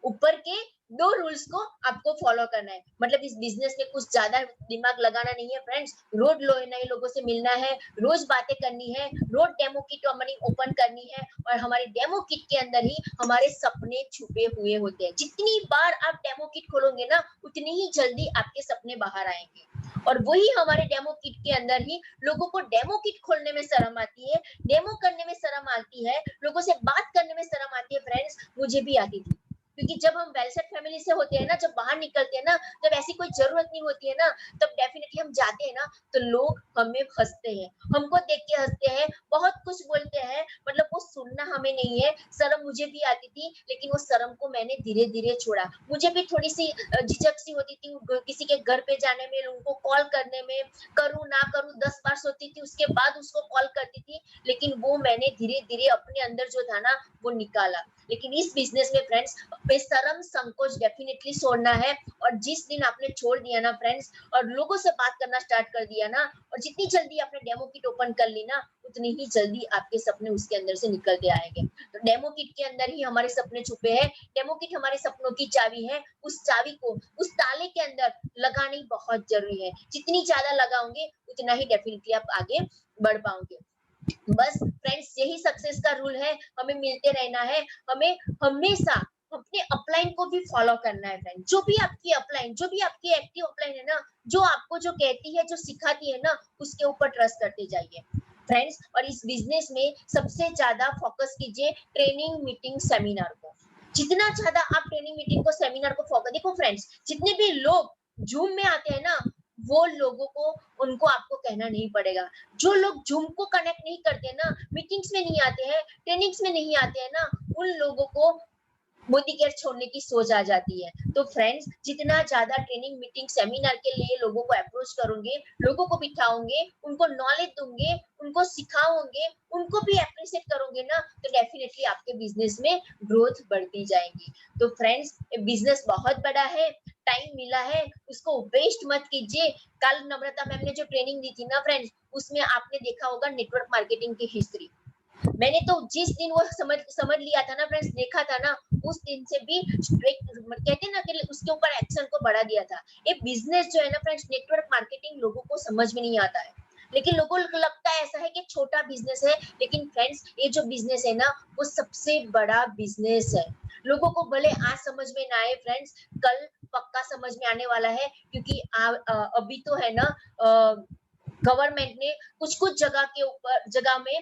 ऊपर के 2 रूल्स को आपको फॉलो करना है। मतलब इस बिजनेस में कुछ ज्यादा दिमाग लगाना नहीं है फ्रेंड्स, रोज नए लोगों से मिलना है, रोज बातें करनी है, रोज डेमो किट हमारी ओपन करनी है। और हमारी डेमो किट के अंदर ही हमारे सपने छुपे हुए होते हैं। जितनी बार आप डेमो किट खोलोगे ना, उतनी ही जल्दी आपके सपने बाहर आएंगे। और वही हमारे डेमो किट के अंदर ही लोगों को डेमो किट खोलने में शर्म आती है, डेमो करने में शर्म आती है, लोगों से बात करने में शर्म आती है फ्रेंड्स, मुझे भी आती थी। क्योंकि जब हम वेल सेट फैमिली से होते हैं ना, जब बाहर निकलते हैं ना, जब ऐसी कोई जरूरत नहीं होती है ना, तब डेफिनेटली हम जाते हैं ना, तो लोग हमें हंसते हैं, हमको देख के हंसते हैं, बहुत कुछ बोलते हैं, मतलब वो सुनना हमें नहीं है। शर्म मुझे भी आती थी, लेकिन वो शर्म को मैंने धीरे धीरे छोड़ा। मुझे भी थोड़ी सी झिझक सी होती थी किसी के घर पे जाने में, उनको कॉल करने में, करूँ ना करूँ 10 बार सोचती थी, उसके बाद उसको कॉल करती थी, लेकिन वो मैंने धीरे धीरे अपने अंदर जो था ना वो निकाला। लेकिन इस बिजनेस में फ्रेंड्स बेशरम संकोच डेफिनेटली छोड़ना है, और जिस दिन आपने छोड़ दिया ना फ्रेंड्स, और लोगों से बात करना स्टार्ट कर दिया ना, और जितनी जल्दी आपने डेमो किट ओपन कर ली ना, उतनी ही जल्दी आपके सपने उसके अंदर से निकल के आएंगे। तो डेमो किट के अंदर ही हमारे सपने छुपे हैं, डेमो किट हमारे सपनों की चाबी है। उस चाबी को उस ताले के अंदर लगानी बहुत जरूरी है, जितनी ज्यादा लगाओगे उतना ही डेफिनेटली आप आगे बढ़ पाओगे। बस फ्रेंड्स यही सक्सेस का रूल है, हमें मिलते रहना है, हमें हमेशा अपने अपलाइन को भी फॉलो करना है फ्रेंड। जो भी आपकी अपलाइन, जो भी आपकी एक्टिव अपलाइन है ना, जो आपको जो कहती है, जो सिखाती है ना, उसके ऊपर ट्रस्ट करते जाइए फ्रेंड्स। और इस बिजनेस में सबसे ज्यादा फोकस कीजिए ट्रेनिंग, मीटिंग, सेमिनार को। जितना ज्यादा आप ट्रेनिंग, मीटिंग को, सेमिनार को फोकस, देखो फ्रेंड्स, जितने भी लोग जूम में आते हैं ना, वो लोगों को, उनको आपको कहना नहीं पड़ेगा। जो लोग जूम को कनेक्ट नहीं करते ना, मीटिंग्स में नहीं आते हैं, ट्रेनिंग्स में नहीं आते हैं ना, उन लोगों को मोदी केयर छोड़ने की सोच आ जाती है। तो फ्रेंड्स, जितना ज्यादा ट्रेनिंग, मीटिंग, सेमिनार के लिए लोगों को अप्रोच करोगे, लोगों को बिठाओगे, उनको नॉलेज दोगे, उनको सिखाओगे, उनको भी अप्रिशिएट करोगे ना, तो डेफिनेटली आपके बिजनेस में ग्रोथ बढ़ती जाएगी। तो फ्रेंड्स, बिजनेस बहुत बड़ा है, टाइम मिला है, उसको वेस्ट मत कीजिए। कल नम्रता मैम ने जो ट्रेनिंग दी थी ना फ्रेंड्स, उसमें आपने देखा होगा नेटवर्क मार्केटिंग की हिस्ट्री। मैंने तो जिस दिन वो समझ लिया था ना फ्रेंड्स, देखा था ना, उस दिन से भी कहते हैं ना कि उसके ऊपर एक्शन को बढ़ा दिया था। ये बिजनेस जो है ना फ्रेंड्स, नेटवर्क मार्केटिंग लोगों को समझ में नहीं आता है, लेकिन लोगों को लगता है ऐसा है कि छोटा बिजनेस है, लेकिन फ्रेंड्स ये जो बिजनेस है ना, वो सबसे बड़ा बिजनेस है। लोगों को भले आज समझ में ना आए फ्रेंड्स, कल पक्का समझ में आने वाला है, क्योंकि अभी तो है ना, गवर्नमेंट ने कुछ कुछ जगह में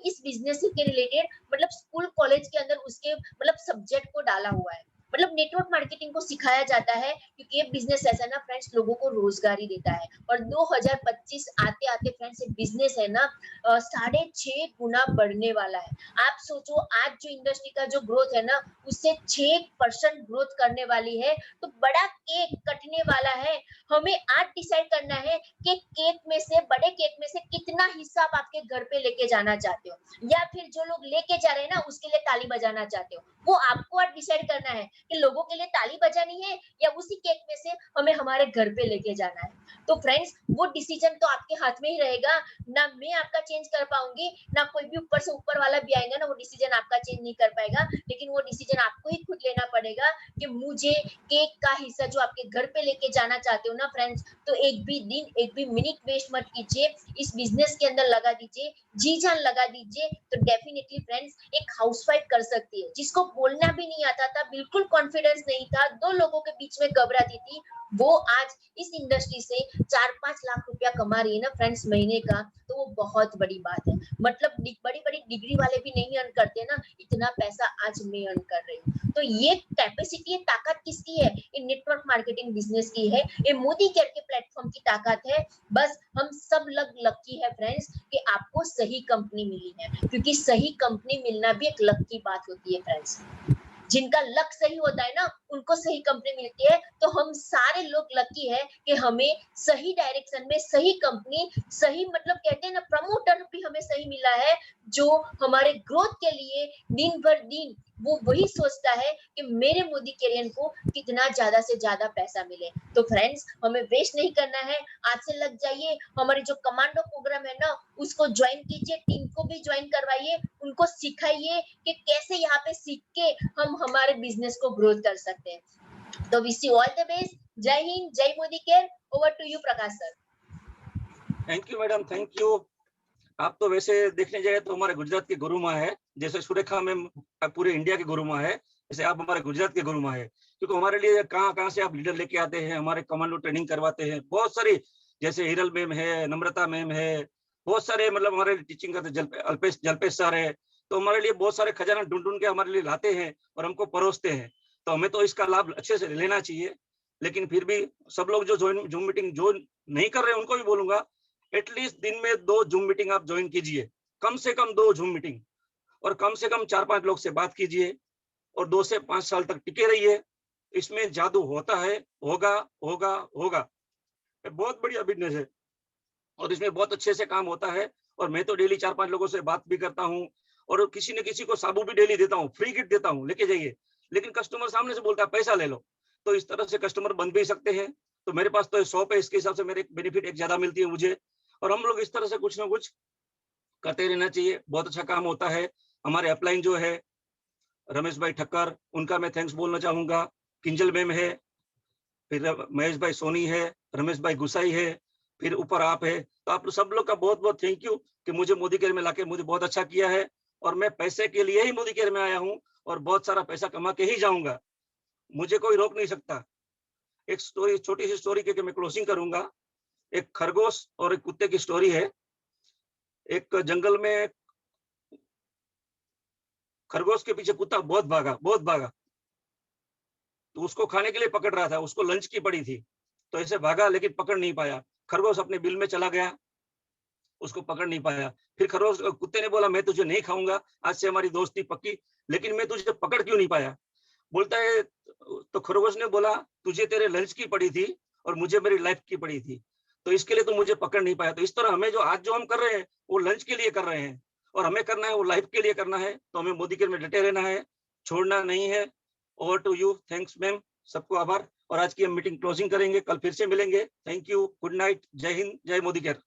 इस बिजनेस के रिलेटेड, मतलब स्कूल कॉलेज के अंदर उसके मतलब सब्जेक्ट को डाला हुआ है, मतलब नेटवर्क मार्केटिंग को सिखाया जाता है, क्योंकि ये बिजनेस ऐसा ना फ्रेंड्स, लोगों को रोजगारी देता है। और 2025 आते आते फ्रेंड्स, ये बिजनेस है ना 6.5 गुना बढ़ने वाला है। आप सोचो, आज जो इंडस्ट्री का जो ग्रोथ है ना, उससे 6% ग्रोथ करने वाली है। तो बड़ा केक कटने वाला है। हमें आज डिसाइड करना है कि केक में से, बड़े केक में से कितना हिस्सा आप आपके घर पे लेके जाना चाहते हो, या फिर जो लोग लेके जा रहे हैं ना, उसके लिए ताली बजाना चाहते हो। वो आपको आज डिसाइड करना है कि लोगों के लिए ताली बजानी है, या उसी केक में से हमें हमारे घर पे लेके जाना है। तो फ्रेंड्स, वो डिसीजन तो आपके हाथ में ही रहेगा। ना मैं आपका चेंज कर पाऊंगी, ना कोई भी ऊपर से ऊपर वाला भी आएगा ना, वो डिसीजन आपका चेंज नहीं कर पाएगा। लेकिन वो डिसीजन आपको ही खुद लेना पड़ेगा कि मुझे केक का हिस्सा जो आपके घर पे लेके जाना चाहते हो ना फ्रेंड्स, तो एक भी दिन, एक भी मिनट वेस्ट मत कीजिए, इस बिजनेस के अंदर लगा दीजिए, जी जान लगा दीजिए। तो डेफिनेटली फ्रेंड्स, एक हाउसवाइफ कर सकती है, जिसको बोलना भी नहीं आता था, बिल्कुल कॉन्फिडेंस नहीं था, 2 लोगों के बीच में घबराती थी, वो आज इस इंडस्ट्री से 4-5 लाख रुपया कमा रही है ना फ्रेंड्स महीने का। तो वो बहुत बड़ी बात है। मतलब बड़ी बड़ी डिग्री वाले भी नहीं अर्न करते ना, इतना पैसा आज मैं अर्न कर रही हूँ। तो ये कैपेसिटी, ये ताकत किसकी है? ये नेटवर्क मार्केटिंग बिजनेस की है, ये मोदी केयर के प्लेटफॉर्म की ताकत है। बस हम सब लकी है फ्रेंड्स कि आपको सही कंपनी मिली है, क्योंकि सही कंपनी मिलना भी एक लक की बात होती है फ्रेंड्स। जिनका लक सही होता है ना, उनको सही कंपनी मिलती है। तो हम सारे लोग लकी है कि हमें सही डायरेक्शन में सही कंपनी, सही मतलब कहते हैं ना, प्रमोटर भी हमें सही मिला है, जो हमारे ग्रोथ के लिए दिन भर दिन वो वही सोचता है कि मेरे मोदी कैरियर को कितना ज्यादा से ज्यादा पैसा मिले। तो फ्रेंड्स, हमें वेस्ट नहीं करना है, आज से लग जाइए। हमारे जो कमांडो प्रोग्राम है ना, उसको ज्वाइन कीजिए, टीम को भी ज्वाइन करवाइए, उनको सिखाइए कि कैसे यहाँ पे सीख के हम हमारे बिजनेस को ग्रोथ कर सकते हैं। तो wish you all the best. जय हिंद, जय Modi care. Over to you Prakash sir. Thank you madam, thank you. आप तो वैसे देखने जाए तो हमारे गुजरात की गुरु माँ है, जैसे सुरेखा मैम पूरे इंडिया की गुरु माँ है, जैसे आप हमारे गुजरात के गुरु माँ है। क्योंकि हमारे लिए कहाँ कहाँ से आप लीडर लेके आते हैं, हमारे कमांडो ट्रेनिंग करवाते हैं, बहुत सारी जैसे हिरल मैम है, नम्रता मैम है, बहुत सारे मतलब हमारे टीचिंग करते, अल्पेश जल्पेश सर है, तो हमारे लिए बहुत सारे खजाना ढूंढ के हमारे लिए लाते हैं और हमको परोसते हैं। तो हमें तो इसका लाभ अच्छे से लेना चाहिए। लेकिन फिर भी सब लोग जो जूम मीटिंग जो नहीं कर रहे हैं उनको भी बोलूंगा, एटलीस्ट दिन में 2 जूम मीटिंग आप ज्वाइन कीजिए, कम से कम 2 जूम मीटिंग, और कम से कम 4-5 लोग से बात कीजिए और 2 से 5 साल तक टिके रहिए। इसमें जादू होता है, होगा होगा होगा। ये बहुत बढ़िया बिजनेस है और इसमें बहुत अच्छे से काम होता है। और मैं तो डेली 4-5 लोगों से बात भी करता हूँ और किसी न किसी को साबु भी डेली देता हूँ, फ्री किट देता हूँ, लेके जाइए। लेकिन कस्टमर सामने से बोलता है पैसा ले लो, तो इस तरह से कस्टमर बन भी सकते हैं। तो मेरे पास तो शॉप है, इसके हिसाब से मेरे बेनिफिट एक ज्यादा मिलती है मुझे। और हम लोग इस तरह से कुछ ना कुछ करते रहना चाहिए, बहुत अच्छा काम होता है। हमारे अपलाइन जो है रमेश भाई ठक्कर, उनका मैं थैंक्स बोलना चाहूंगा। किंजल मैम है, फिर महेश भाई सोनी है, रमेश भाई गुसाई है, फिर ऊपर आप है। तो आप सब लोग का बहुत बहुत थैंक यू कि मुझे मोदी केयर में लाके मुझे बहुत अच्छा किया है। और मैं पैसे के लिए ही मोदी केयर में आया हूँ और बहुत सारा पैसा कमा के ही जाऊंगा, मुझे कोई रोक नहीं सकता। एक स्टोरी, छोटी सी स्टोरी के मैं क्लोजिंग करूंगा। एक खरगोश और एक कुत्ते की स्टोरी है। एक जंगल में खरगोश के पीछे कुत्ता बहुत भागा, बहुत भागा। तो उसको खाने के लिए पकड़ रहा था, उसको लंच की पड़ी थी, तो ऐसे भागा लेकिन पकड़ नहीं पाया। खरगोश अपने बिल में चला गया, उसको पकड़ नहीं पाया। फिर खरगोश कुत्ते ने बोला मैं तुझे नहीं खाऊंगा, आज से हमारी दोस्ती पक्की, लेकिन मैं तुझे पकड़ क्यों नहीं पाया? बोलता है, तो खरगोश ने बोला तुझे तेरे लंच की पड़ी थी और मुझे मेरी लाइफ की पड़ी थी, तो इसके लिए तू मुझे पकड़ नहीं पाया। तो इस तरह हमें जो आज जो हम कर रहे हैं वो लंच के लिए कर रहे हैं और हमें करना है वो लाइफ के लिए करना है। तो हमें मोदी केयर में डटे रहना है, छोड़ना नहीं है। Over to you. Thanks ma'am, सबको आभार। और आज की हम मीटिंग क्लोजिंग करेंगे, कल फिर से मिलेंगे। थैंक यू, गुड नाइट, जय हिंद, जय मोदी केयर।